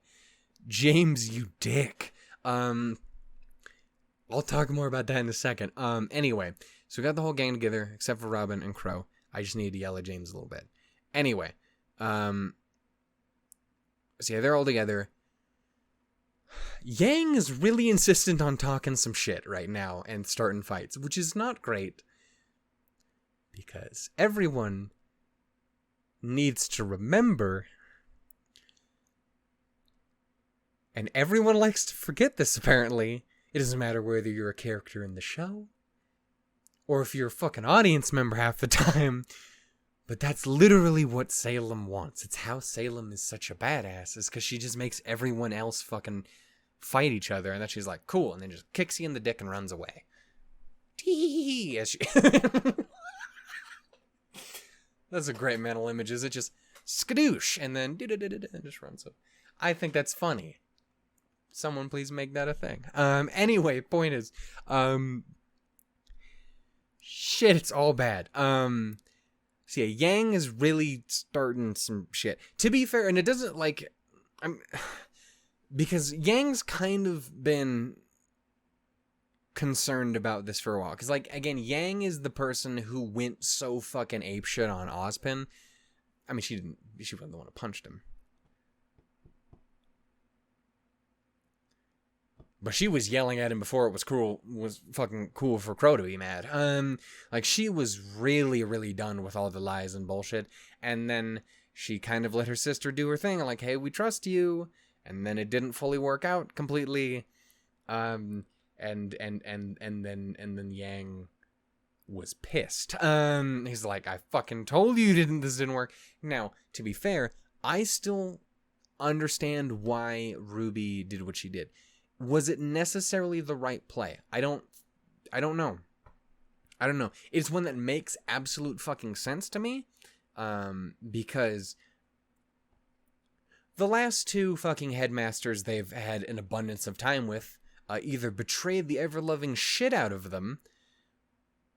James, you dick. I'll talk more about that in a second. Anyway, so we got the whole gang together, except for Robyn and Qrow. I just need to yell at James a little bit. Anyway, so yeah, they're all together. Yang is really insistent on talking some shit right now and starting fights, which is not great. Because everyone needs to remember, and everyone likes to forget this apparently, it doesn't matter whether you're a character in the show, or if you're a fucking audience member half the time, but that's literally what Salem wants. It's how Salem is such a badass, is because she just makes everyone else fucking fight each other, and then she's like, cool, and then just kicks you in the dick and runs away. Tee as she... That's a great mental image, is it? Just skadoosh, and then and just runs up. I think that's funny. Someone please make that a thing. Anyway, point is, shit, it's all bad. So yeah, Yang is really starting some shit. To be fair, and it doesn't like, because Yang's kind of been concerned about this for a while. Because, like, again, Yang is the person who went so fucking apeshit on Ozpin. I mean, she wasn't the one who punched him. But she was yelling at him before it was fucking cool for Qrow to be mad. Like, she was really, really done with all the lies and bullshit. And then she kind of let her sister do her thing. Like, hey, we trust you. And then it didn't fully work out completely. And then Yang was pissed. He's like, I fucking told you this didn't work. Now, to be fair, I still understand why RWBY did what she did. Was it necessarily the right play? I don't know. It's one that makes absolute fucking sense to me. Because the last two fucking headmasters they've had an abundance of time with either betrayed the ever-loving shit out of them,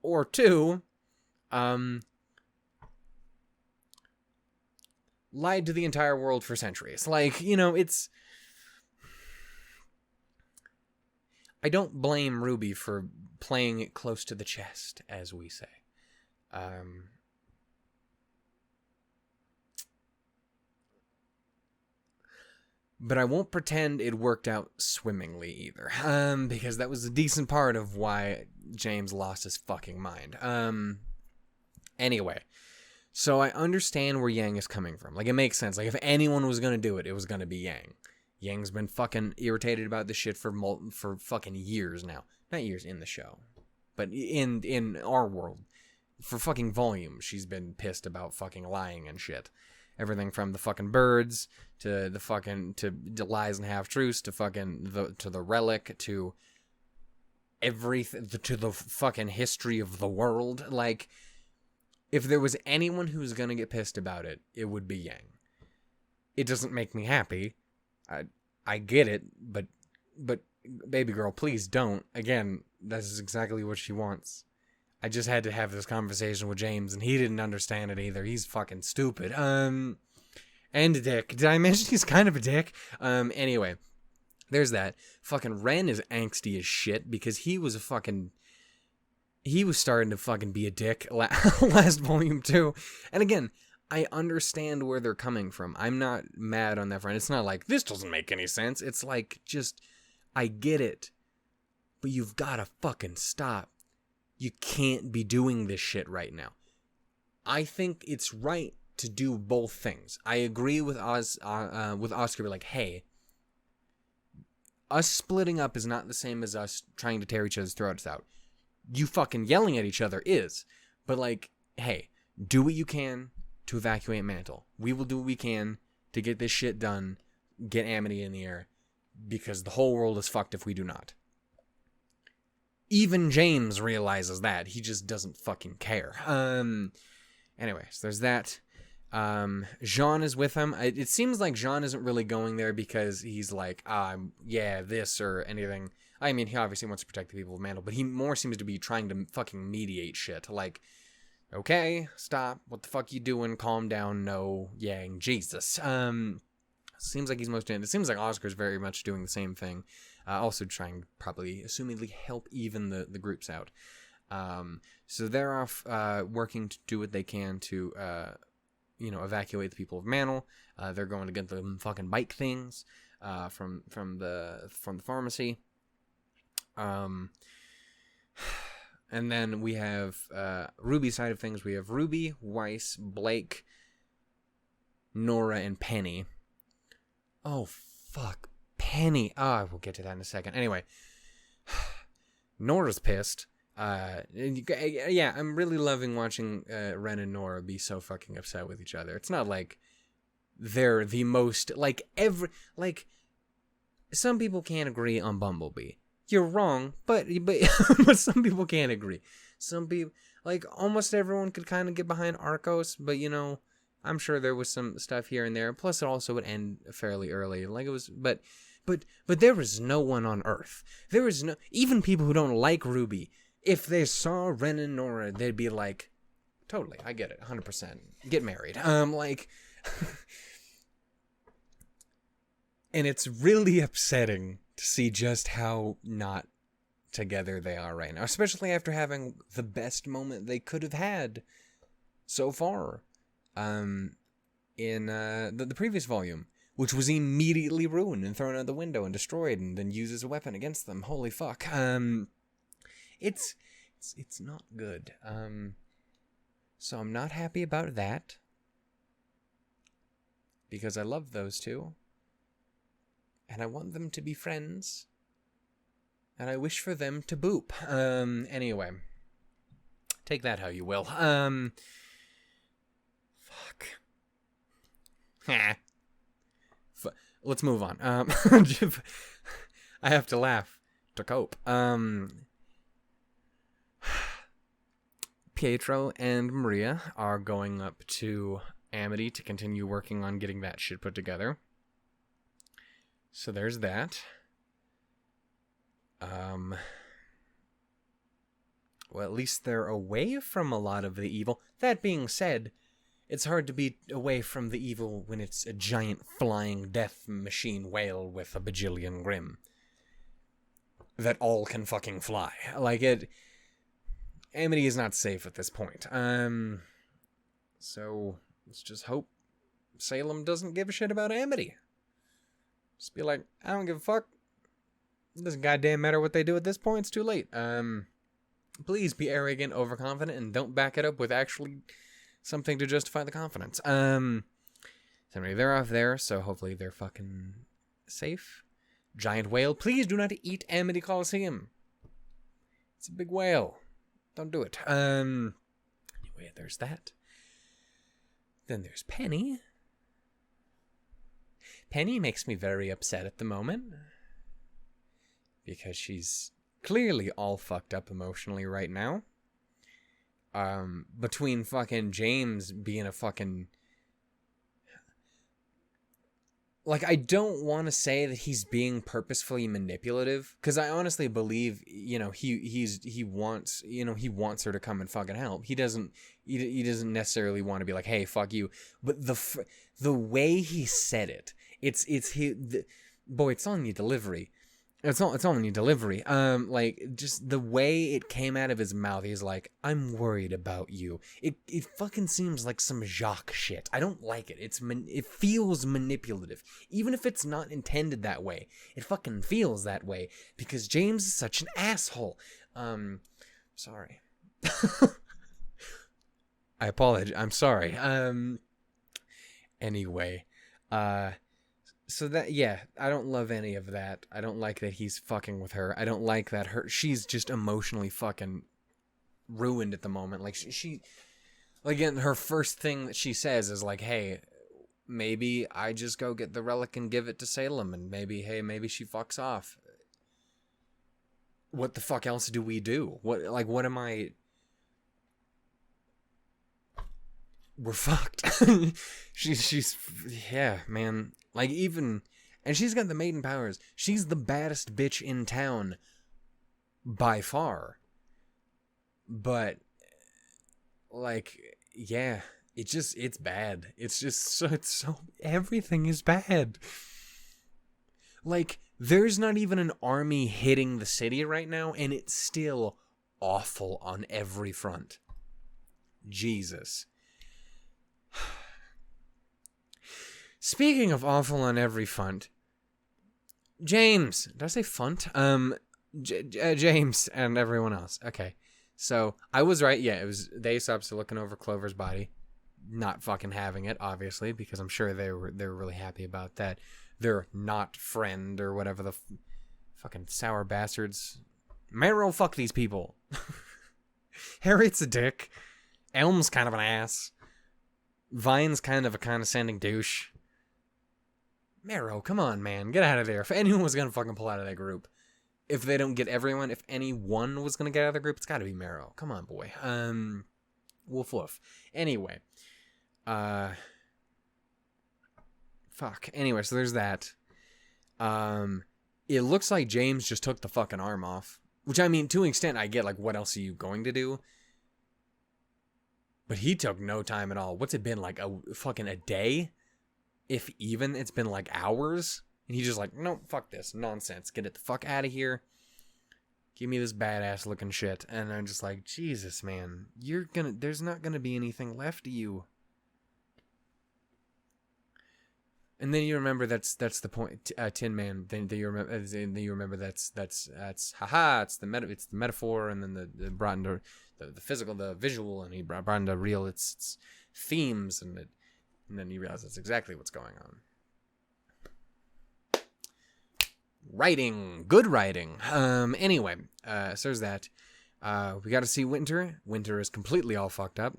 or two, lied to the entire world for centuries. Like, you know, it's... I don't blame RWBY for playing it close to the chest, as we say. But I won't pretend it worked out swimmingly either. Because that was a decent part of why James lost his fucking mind. Anyway. So I understand where Yang is coming from. Like, it makes sense. Like, if anyone was going to do it, it was going to be Yang. Yang's been fucking irritated about this shit for fucking years now. Not years in the show. But in our world. For fucking volumes, she's been pissed about fucking lying and shit. Everything from the fucking birds to the fucking to lies and half truths to fucking to the relic to everything to the fucking history of the world. Like, if there was anyone who's gonna get pissed about it, it would be Yang. It doesn't make me happy. I get it, but baby girl, please don't. Again, this is exactly what she wants. I just had to have this conversation with James, and he didn't understand it either. He's fucking stupid. And a dick. Did I mention he's kind of a dick? Anyway, there's that. Fucking Ren is angsty as shit because he was starting to fucking be a dick last volume too. And again, I understand where they're coming from. I'm not mad on that front. It's not like, this doesn't make any sense. It's like, just, I get it. But you've got to fucking stop. You can't be doing this shit right now. I think it's right to do both things. I agree with Oscar, like, hey, us splitting up is not the same as us trying to tear each other's throats out. You fucking yelling at each other is. But, like, hey, do what you can to evacuate Mantle. We will do what we can to get this shit done, get Amity in the air, because the whole world is fucked if we do not. Even James realizes that. He just doesn't fucking care. Anyway, so there's that. Jean is with him. It seems like Jean isn't really going there because he's like, yeah, this or anything. I mean, he obviously wants to protect the people of Mantle, but he more seems to be trying to fucking mediate shit. Like, okay, stop. What the fuck you doing? Calm down. No, Yang, Jesus. Seems like he's most in. It seems like Oscar's very much doing the same thing. Also trying, probably, assumedly, help even the groups out. So they're off working to do what they can to, evacuate the people of Mantle. They're going to get the fucking bike things from the pharmacy. And then we have RWBY side of things. We have Ruby, Weiss, Blake, Nora, and Penny. Oh, fuck. Penny. Oh, we'll get to that in a second. Anyway, Nora's pissed. Yeah, I'm really loving watching Ren and Nora be so fucking upset with each other. It's not like they're the most, some people can't agree on Bumblebee. You're wrong, but but some people can't agree. Some people, almost everyone could kind of get behind Arcos, but I'm sure there was some stuff here and there. Plus, it also would end fairly early. But there was no one on Earth. There was no, even people who don't like RWBY, if they saw Ren and Nora, they'd be like, totally, I get it, 100%. Get married. And it's really upsetting to see just how not together they are right now, especially after having the best moment they could have had so far in the previous volume, which was immediately ruined and thrown out the window and destroyed and then used as a weapon against them. Holy fuck. It's not good. So I'm not happy about that, because I love those two, and I want them to be friends, and I wish for them to boop. Anyway, take that how you will. Fuck. Let's move on. I have to laugh to cope. Pietro and Maria are going up to Amity to continue working on getting that shit put together. So there's that. Well, at least they're away from a lot of the evil. That being said, it's hard to be away from the evil when it's a giant flying death machine whale with a bajillion Grimm that all can fucking fly. Amity is not safe at this point. So let's just hope Salem doesn't give a shit about Amity. Just be like, I don't give a fuck. It doesn't goddamn matter what they do at this point. It's too late. Please be arrogant, overconfident, and don't back it up with actually something to justify the confidence. So anyway, they're off there, so hopefully they're fucking safe. Giant whale, please do not eat Amity Coliseum. It's a big whale. Don't do it. Anyway, there's that. Then there's Penny. Penny makes me very upset at the moment, because she's clearly all fucked up emotionally right now. between fucking James being a fucking... Like, I don't want to say that he's being purposefully manipulative, because I honestly believe, you know, he wants her to come and fucking help. He doesn't necessarily want to be like, hey, fuck you. But the way he said it, it's on your delivery. It's on your delivery. Like, just the way it came out of his mouth, he's like, I'm worried about you. It fucking seems like some Jacques shit. I don't like it. It feels manipulative. Even if it's not intended that way, it fucking feels that way. Because James is such an asshole. Sorry. I apologize. I'm sorry. Anyway, so that, yeah, I don't love any of that. I don't like that he's fucking with her. I don't like that she's just emotionally fucking ruined at the moment. Like, she again, her first thing that she says is like, hey, maybe I just go get the relic and give it to Salem, and maybe she fucks off. What the fuck else do we do? What am I... We're fucked. she's yeah, man. Like, even, and she's got the maiden powers. She's the baddest bitch in town by far. But, like, yeah, it's bad. It's so everything is bad. Like, there's not even an army hitting the city right now, and it's still awful on every front. Jesus. Speaking of awful on every front, James, did I say front? James and everyone else. Okay, so I was right. Yeah, it was they stopped looking over Clover's body, not fucking having it, obviously, because I'm sure they were really happy about that. Their not friend or whatever the fucking sour bastards. Meryl, fuck these people. Harriet's a dick. Elm's kind of an ass. Vine's kind of a condescending douche. Marrow, come on, man. Get out of there. If anyone was going to fucking pull out of that group, if they don't get everyone, if anyone was going to get out of the group, it's got to be Marrow. Come on, boy. Woof woof. Anyway. Fuck. Anyway, so there's that. It looks like James just took the fucking arm off. Which, I mean, to an extent, I get, like, what else are you going to do? But he took no time at all. What's it been, like, a day? If even, it's been like hours. And he's just like, no, fuck this. Nonsense. Get it the fuck out of here. Give me this badass looking shit. And I'm just like, Jesus, man. There's not gonna be anything left of you. And then you remember that's the point, Tin Man. Then you remember that's haha. It's the metaphor, and then the brought into the physical, the visual, and he brought into real its themes, and then you realize that's exactly what's going on. Writing, good writing. Anyway, so there's that. We got to see Winter. Winter is completely all fucked up.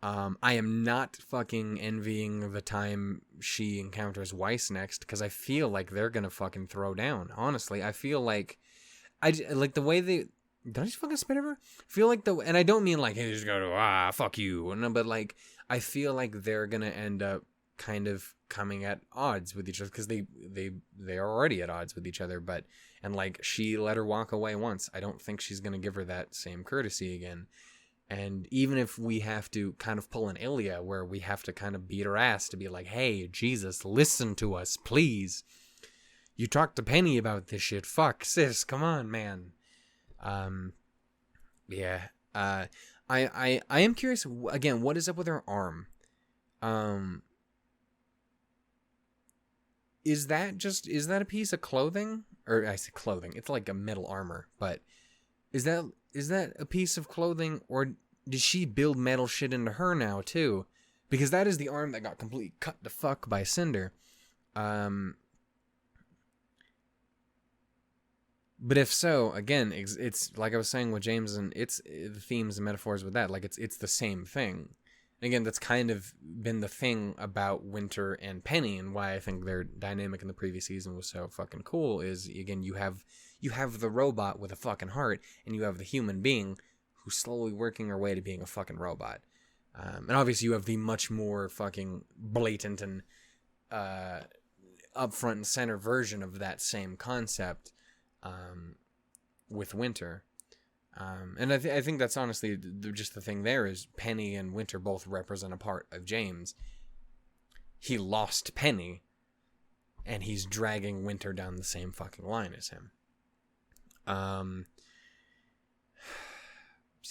I am not fucking envying the time she encounters Weiss next, because I feel like they're gonna fucking throw down. Honestly, I feel like like the way they... Did I just fucking spit over? I feel like and I don't mean like, hey, just go to, fuck you. No, but like, I feel like they're gonna end up kind of coming at odds with each other, because they are already at odds with each other, and like, she let her walk away once. I don't think she's gonna give her that same courtesy again. And even if we have to kind of pull an Ilya, where we have to kind of beat her ass to be like, hey, Jesus, listen to us, please. You talked to Penny about this shit. Fuck, sis, come on, man. Yeah. I am curious, again, what is up with her arm? Is that a piece of clothing? Or I say clothing, it's like a metal armor, but is that a piece of clothing, or did she build metal shit into her now too? Because that is the arm that got completely cut the fuck by Cinder. But if so, again, it's like I was saying with James, and it's the themes and metaphors with that, like it's the same thing. And again, that's kind of been the thing about Winter and Penny, and why I think their dynamic in the previous season was so fucking cool, is, again, you have the robot with a fucking heart, and you have the human being who's slowly working her way to being a fucking robot. And obviously you have the much more fucking blatant and up front and center version of that same concept with Winter. And I think that's honestly just the thing there is Penny and Winter both represent a part of James. He lost Penny, and he's dragging Winter down the same fucking line as him. So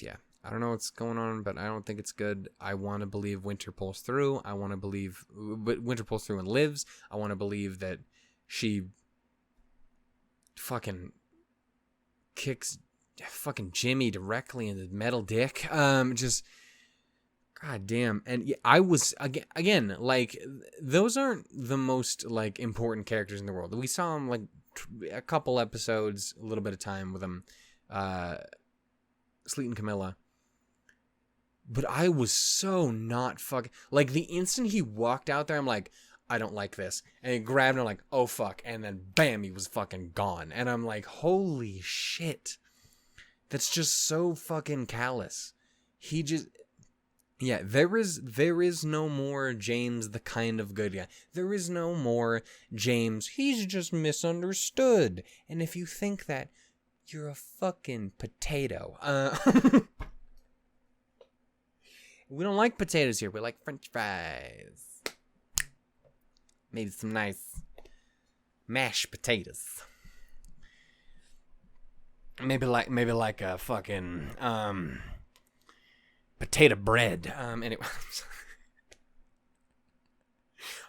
yeah, I don't know what's going on, but I don't think it's good. I want to believe Winter pulls through. I want to believe Winter pulls through and lives. I want to believe that she fucking kicks fucking Jimmy directly in the metal dick. Just god damn. And yeah, I was again like those aren't the most like important characters in the world. We saw them like a couple episodes, a little bit of time with them, Sleet and Camilla. But I was so not fucking like the instant he walked out there, I'm like, I don't like this. And he grabbed him like, oh fuck, and then bam, he was fucking gone. And I'm like, holy shit. That's just so fucking callous. He just... Yeah, there is no more James the kind of good guy. There is no more James, he's just misunderstood. And if you think that, you're a fucking potato. We don't like potatoes here. We like french fries. Maybe some nice mashed potatoes. Maybe like a fucking potato bread. Anyway, I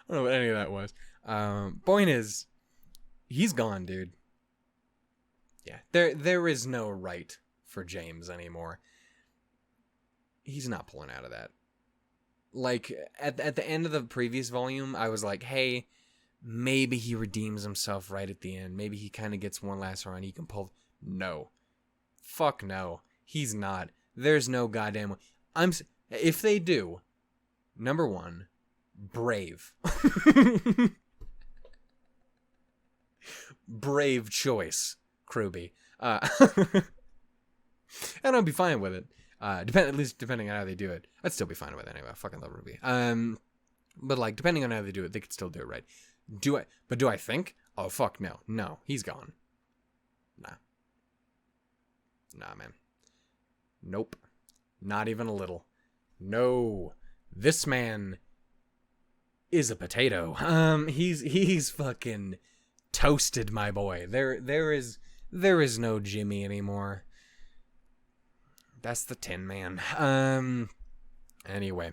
don't know what any of that was. Point is, he's gone, dude. Yeah, there is no right for James anymore. He's not pulling out of that. Like at the end of the previous volume, I was like, hey, maybe he redeems himself right at the end. Maybe he kind of gets one last run. He can pull. No. Fuck no. He's not. There's no goddamn way. If they do, number one, brave. Brave choice, RWBY. And I'll be fine with it. At least depending on how they do it. I'd still be fine with it anyway. I fucking love RWBY. But like, depending on how they do it, they could still do it right. Do I think? Oh, fuck no. No, he's gone. Nah, man. Nope. Not even a little. No. This man is a potato. He's fucking toasted, my boy. There is no Jimmy anymore. That's the Tin Man. Anyway.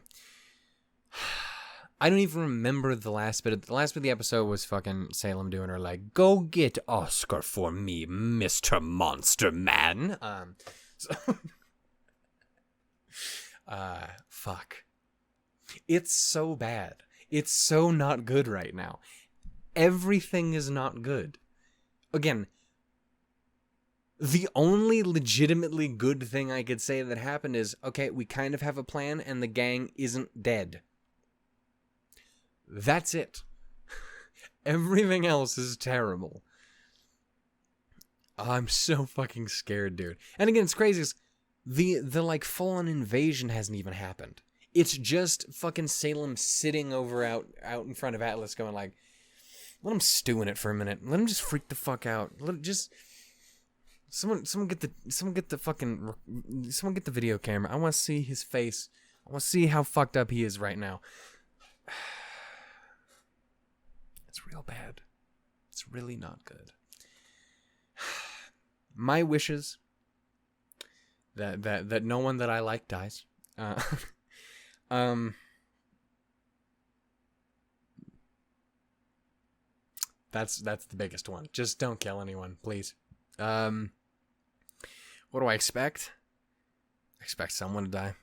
I don't even remember the last bit. The last bit of the episode was fucking Salem doing her like, go get Oscar for me, Mr. Monster Man. Fuck. It's so bad. It's so not good right now. Everything is not good. Again, the only legitimately good thing I could say that happened is, okay, we kind of have a plan and the gang isn't dead. That's it. Everything else is terrible. I'm so fucking scared, dude. And again, it's crazy. The like full-on invasion hasn't even happened. It's just fucking Salem sitting over out in front of Atlas going like, let him stew in it for a minute. Let him just freak the fuck out. Someone get the video camera. I want to see his face. I want to see how fucked up he is right now. It's real bad. It's really not good. My wishes that no one that I like dies. That's the biggest one. Just don't kill anyone, please. What do I expect? I expect someone to die.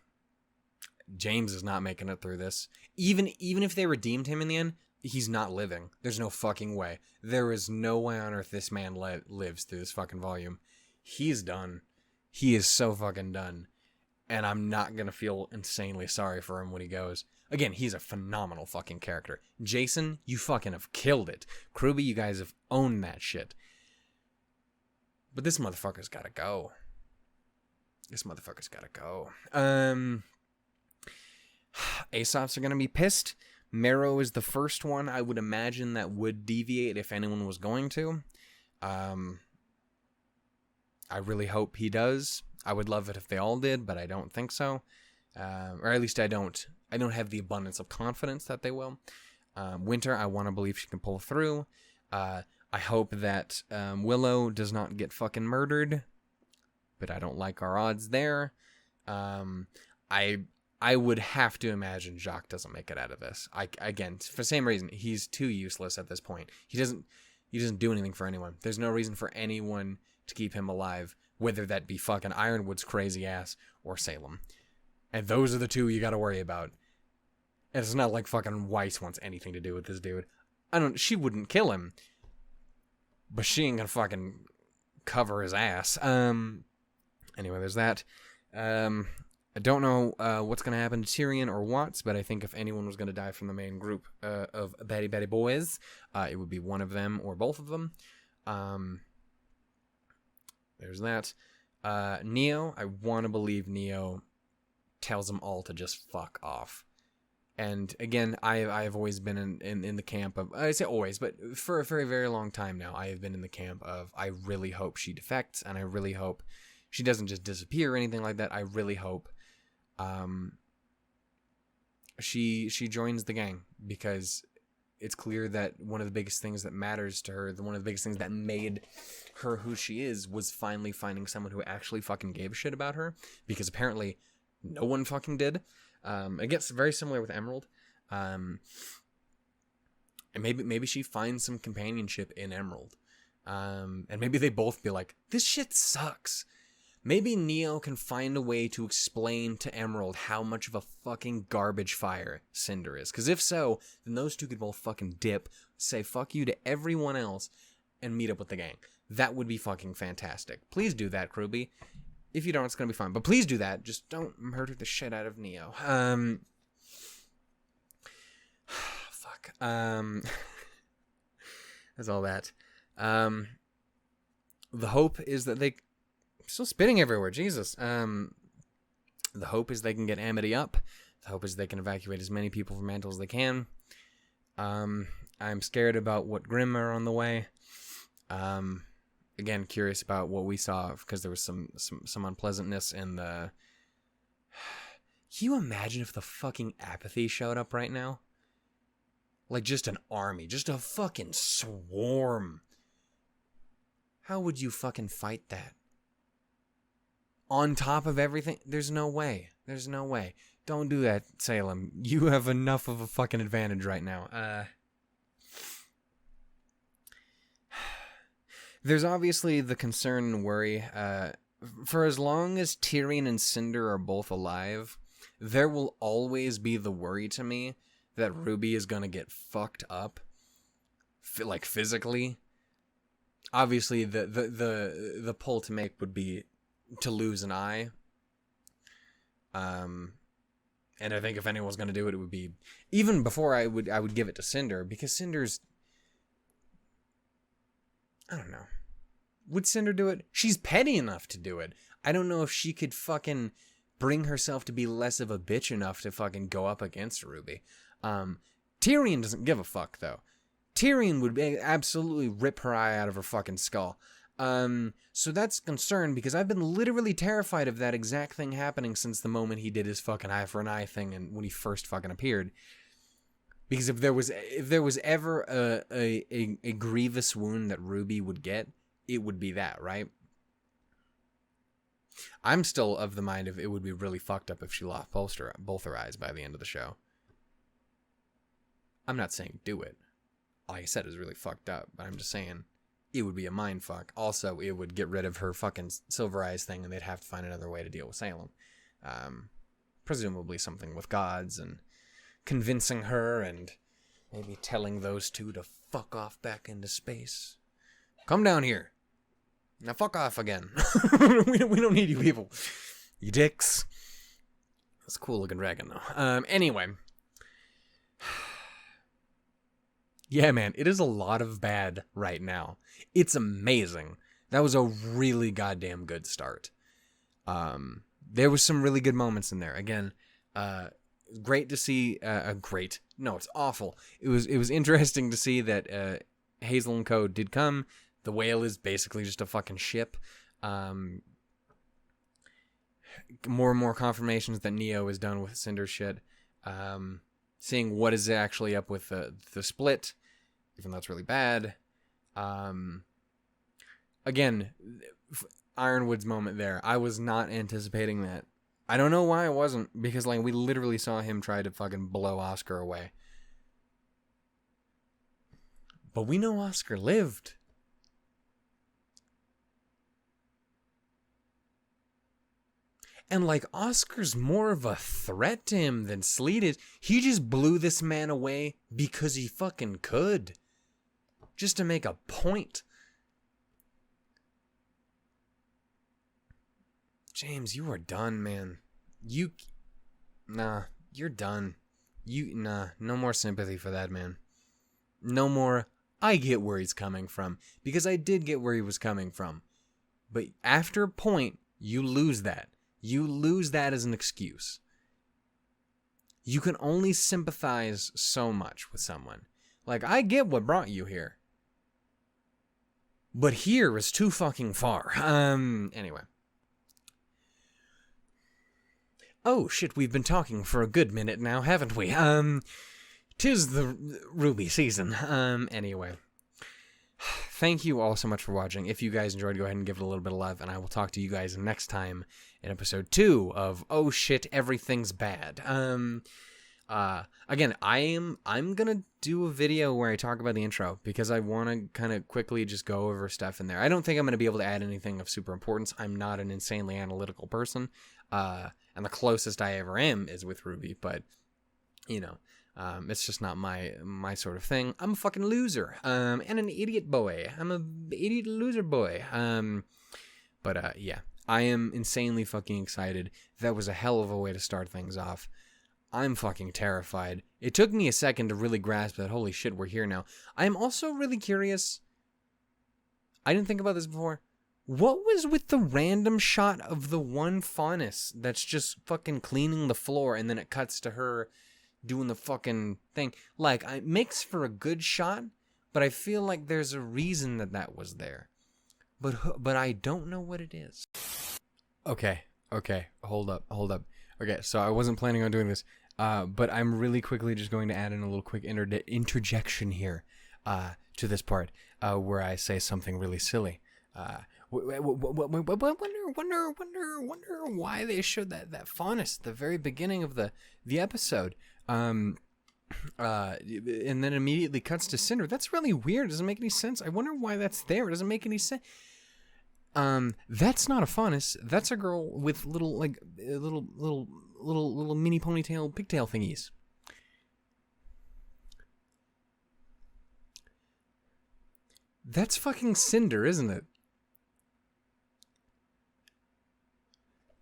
James is not making it through this. Even if they redeemed him in the end, he's not living. There's no fucking way. There is no way on earth this man lives through this fucking volume. He's done. He is so fucking done. And I'm not gonna feel insanely sorry for him when he goes. Again, he's a phenomenal fucking character. Jason, you fucking have killed it. RWBY, you guys have owned that shit. But this motherfucker's gotta go. This motherfucker's gotta go. Aesop's are gonna be pissed. Marrow is the first one I would imagine that would deviate if anyone was going to. I really hope he does. I would love it if they all did, but I don't think so. Or at least I don't have the abundance of confidence that they will. Winter, I want to believe she can pull through. I hope that Willow does not get fucking murdered, but I don't like our odds there. I would have to imagine Jacques doesn't make it out of this. Again, for the same reason, he's too useless at this point. He doesn't do anything for anyone. There's no reason for anyone to keep him alive, whether that be fucking Ironwood's crazy ass or Salem. And those are the two you gotta worry about. And it's not like fucking Weiss wants anything to do with this dude. She wouldn't kill him, but she ain't gonna fucking cover his ass. Anyway, there's that. I don't know what's going to happen to Tyrion or Watts, but I think if anyone was going to die from the main group of Betty Boys, it would be one of them or both of them. There's that. Neo, I want to believe Neo tells them all to just fuck off. And again, I have always been in the camp of, I say always, but for a very, very long time now, I have been in the camp of, I really hope she defects, and I really hope she doesn't just disappear or anything like that. I really hope she joins the gang, because it's clear that one of the biggest things that matters to her, one of the biggest things that made her who she is, was finally finding someone who actually fucking gave a shit about her, because apparently no one fucking did. It gets very similar with Emerald, and maybe she finds some companionship in Emerald, and maybe they both be like, this shit sucks. Maybe Neo can find a way to explain to Emerald how much of a fucking garbage fire Cinder is. Because if so, then those two could both fucking dip, say fuck you to everyone else, and meet up with the gang. That would be fucking fantastic. Please do that, RWBY. If you don't, it's going to be fine. But please do that. Just don't murder the shit out of Neo. Fuck. That's all that. The hope is that they... Still spitting everywhere, Jesus. The hope is they can get Amity up. The hope is they can evacuate as many people from Mantle as they can. I'm scared about what Grimm are on the way. Again, curious about what we saw, because there was some unpleasantness in the... Can you imagine if the fucking apathy showed up right now? Like, just an army. Just a fucking swarm. How would you fucking fight that? On top of everything? There's no way. There's no way. Don't do that, Salem. You have enough of a fucking advantage right now. There's obviously the concern and worry. For as long as Tyrion and Cinder are both alive, there will always be the worry to me that RWBY is going to get fucked up. Like, physically. Obviously, the pull to make would be to lose an eye. And I think if anyone's going to do it, it would be... Even before I would give it to Cinder, because Cinder's... I don't know. Would Cinder do it? She's petty enough to do it. I don't know if she could fucking bring herself to be less of a bitch enough to fucking go up against RWBY. Tyrion doesn't give a fuck, though. Tyrion would absolutely rip her eye out of her fucking skull. So that's a concern, because I've been literally terrified of that exact thing happening since the moment he did his fucking eye for an eye thing, and when he first fucking appeared. Because if there was ever a grievous wound that RWBY would get, it would be that, right? I'm still of the mind of it would be really fucked up if she lost both her eyes by the end of the show. I'm not saying do it. Like I said, it's really fucked up, but I'm just saying it would be a mind fuck. Also, it would get rid of her fucking silver eyes thing, and they'd have to find another way to deal with Salem. Presumably something with gods, and convincing her, and maybe telling those two to fuck off back into space. Come down here. Now fuck off again. we don't need you people. You dicks. That's a cool looking dragon, though. Anyway. Yeah, man, it is a lot of bad right now. It's amazing. That was a really goddamn good start. There was some really good moments in there. Again, great to see. Great. No, it's awful. It was interesting to see that Hazel and Co. did come. The whale is basically just a fucking ship. More and more confirmations that Neo is done with Cinder shit. Seeing what is actually up with the split, even though it's really bad. Again, Ironwood's moment there. I was not anticipating that. I don't know why I wasn't, because like we literally saw him try to fucking blow Oscar away. But we know Oscar lived. And like Oscar's more of a threat to him than Sleet is. He just blew this man away because he fucking could. Just to make a point. James, you are done, man. Nah, you're done. No more sympathy for that man. No more, I get where he's coming from. Because I did get where he was coming from. But after a point, you lose that. You lose that as an excuse. You can only sympathize so much with someone. Like, I get what brought you here. But here is too fucking far. Anyway. Oh, shit, we've been talking for a good minute now, haven't we? 'Tis the RWBY season. Anyway. Thank you all so much for watching. If you guys enjoyed, go ahead and give it a little bit of love, and I will talk to you guys next time in episode 2 of Oh Shit, Everything's Bad. Again, I'm gonna do a video where I talk about the intro, because I want to kind of quickly just go over stuff in there. I don't think I'm gonna be able to add anything of super importance. I'm not an insanely analytical person, and the closest I ever am is with RWBY, but, you know, it's just not my sort of thing. I'm a fucking loser, and an idiot boy. I'm a idiot loser boy. But yeah, I am insanely fucking excited. That was a hell of a way to start things off. I'm fucking terrified. It took me a second to really grasp that, holy shit, we're here now. I'm also really curious. I didn't think about this before. What was with the random shot of the one faunus that's just fucking cleaning the floor, and then it cuts to her doing the fucking thing? Like, it makes for a good shot, but I feel like there's a reason that was there. But I don't know what it is. Okay, hold up. Okay, so I wasn't planning on doing this, but I'm really quickly just going to add in a little quick interjection here to this part where I say something really silly. Wonder why they showed that faunus at the very beginning of the episode. And then immediately cuts to Cinder. That's really weird. Doesn't make any sense. I wonder why that's there. It doesn't make any sense. That's not a faunus. That's a girl with little mini ponytail pigtail thingies. That's fucking Cinder, isn't it?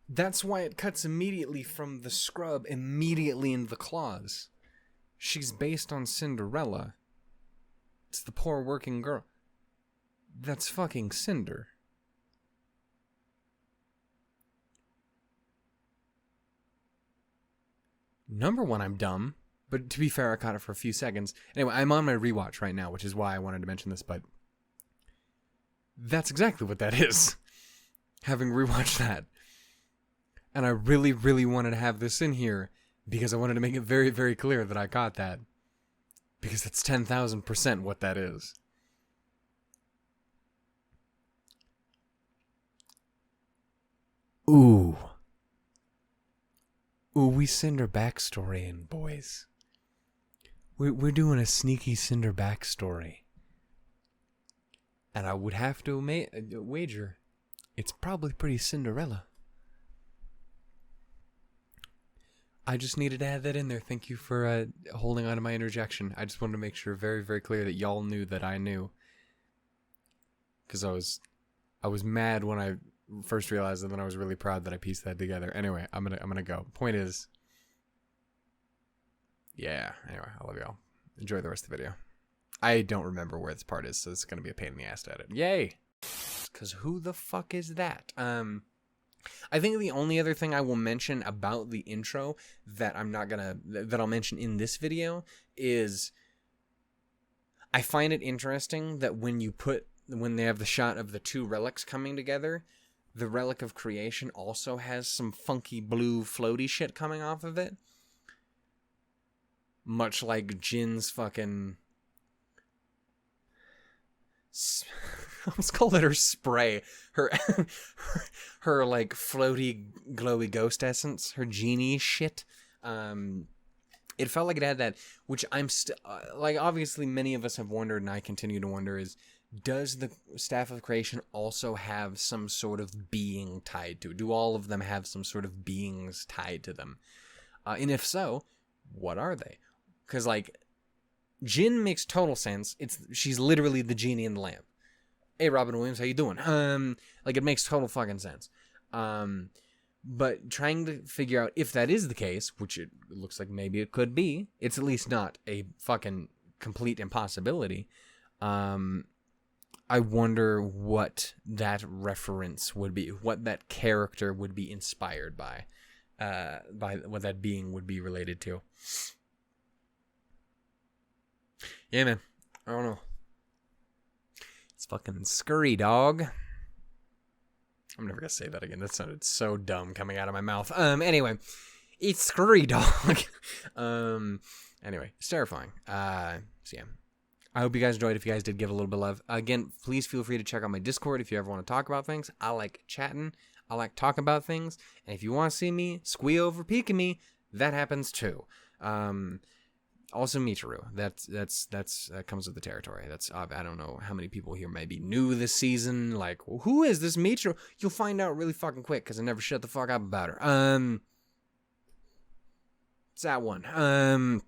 That's why it cuts immediately from the scrub immediately into the claws. She's based on Cinderella. It's the poor working girl. That's fucking Cinder. Number one, I'm dumb. But to be fair, I caught it for a few seconds. Anyway, I'm on my rewatch right now, which is why I wanted to mention this, but that's exactly what that is. Having rewatched that. And I really, really wanted to have this in here because I wanted to make it very, very clear that I caught that. Because that's 10,000% what that is. Ooh. Ooh, we Cinder backstory in, boys. We're doing a sneaky Cinder backstory. And I would have to wager it's probably pretty Cinderella. I just needed to add that in there. Thank you for holding on to my interjection. I just wanted to make sure very, very clear that y'all knew that I knew. Because I was mad when I first realized it, and then I was really proud that I pieced that together. Anyway, I'm gonna go. Point is, yeah. Anyway, I love y'all. Enjoy the rest of the video. I don't remember where this part is, so it's gonna be a pain in the ass to edit. Yay! Because who the fuck is that? I think the only other thing I will mention about the intro that I'll mention in this video is I find it interesting that when they have the shot of the two relics coming together, the relic of creation also has some funky blue floaty shit coming off of it. Much like Jin's fucking... let's call it her spray. Her like floaty, glowy ghost essence. Her genie shit. It felt like it had that, which I'm still... like, obviously many of us have wondered, and I continue to wonder, is... does the Staff of Creation also have some sort of being tied to it? Do all of them have some sort of beings tied to them? And if so, what are they? Because, like, Jin makes total sense. She's literally the genie in the lamp. Hey, Robin Williams, how you doing? Like, it makes total fucking sense. But trying to figure out if that is the case, which it looks like maybe it could be, it's at least not a fucking complete impossibility. I wonder what that reference would be, what that character would be inspired by what that being would be related to. Yeah, man. I don't know. It's fucking scurry, dog. I'm never gonna say that again. That sounded so dumb coming out of my mouth. Anyway, it's scurry, dog. Anyway, it's terrifying. So yeah. I hope you guys enjoyed. If you guys did, give it a little bit of love. Again, please feel free to check out my Discord if you ever want to talk about things. I like chatting. I like talking about things. And if you want to see me squee over peeking me, that happens too. Also Michiru. That comes with the territory. I don't know how many people here may be new this season. Like, well, who is this Michiru? You'll find out really fucking quick because I never shut the fuck up about her. It's that one.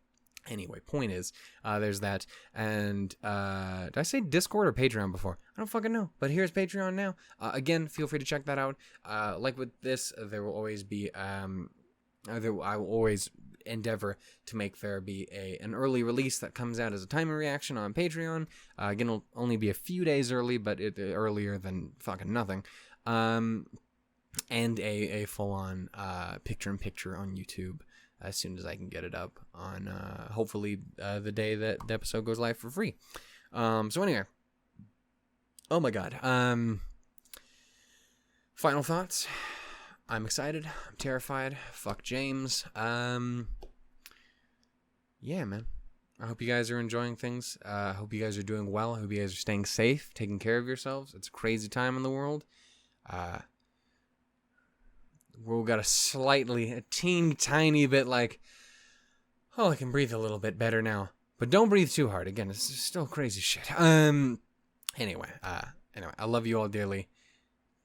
Anyway, point is, there's that, and, did I say Discord or Patreon before? I don't fucking know, but here's Patreon now. Again, feel free to check that out. Like with this, there will always be, I will always endeavor to make there be an early release that comes out as a timing reaction on Patreon. Again, it'll only be a few days early, but earlier than fucking nothing. And a full-on, picture-in-picture on YouTube. As soon as I can get it up on, hopefully, the day that the episode goes live for free. So anyway. Oh my god. Final thoughts. I'm excited. I'm terrified. Fuck James. Yeah, man. I hope you guys are enjoying things. I hope you guys are doing well. I hope you guys are staying safe, taking care of yourselves. It's a crazy time in the world. We've got a teeny tiny bit like, oh, I can breathe a little bit better now. But don't breathe too hard. Again, it's still crazy shit. Anyway, I love you all dearly.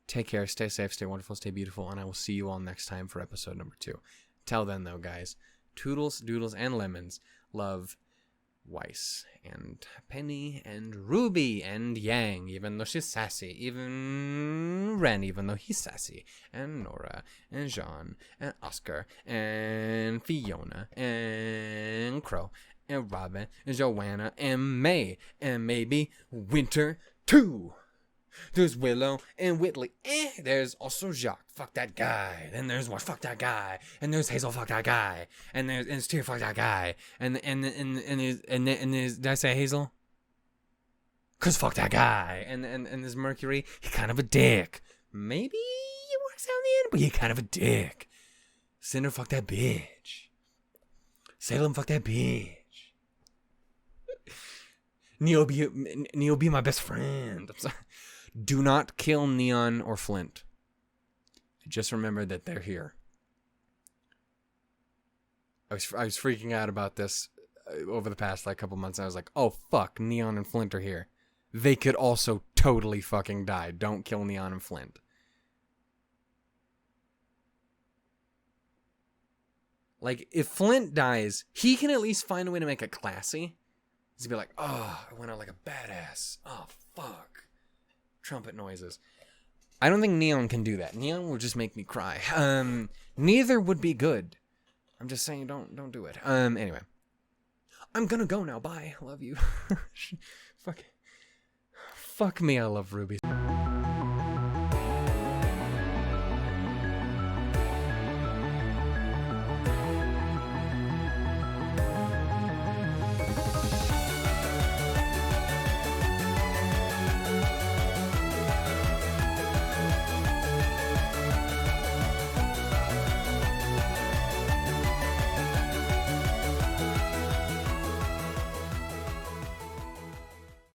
Take care, stay safe, stay wonderful, stay beautiful, and I will see you all next time for episode number 2. Till then, though, guys, toodles, doodles, and lemons. Love, Weiss, and Penny, and Ruby, and Yang, even though she's sassy, even Ren, even though he's sassy, and Nora, and Jean, and Oscar, and Fiona, and Qrow, and Robyn, and Joanna, and May, and maybe Winter, too. There's Willow and Whitley. There's also Jacques. Fuck that guy. Then there's what? Fuck that guy. And there's Hazel. Fuck that guy. And there's Tyr. Fuck that guy. And there's did I say Hazel? 'Cause fuck that guy. And there's Mercury. He kind of a dick. Maybe he works out in the end, but he kind of a dick. Cinder. Fuck that bitch. Salem. Fuck that bitch. Neo be my best friend. I'm sorry. Do not kill Neon or Flint. Just remember that they're here. I was freaking out about this over the past couple months. I was like, oh fuck, Neon and Flint are here. They could also totally fucking die. Don't kill Neon and Flint. Like, if Flint dies, he can at least find a way to make it classy. He'd be like, oh, I went out like a badass. Oh, fuck. Trumpet noises. I don't think Neon can do that. Neon will just make me cry. Neither would be good. I'm just saying, don't do it. Anyway. I'm gonna go now. Bye. Love you. Fuck me, I love RWBY.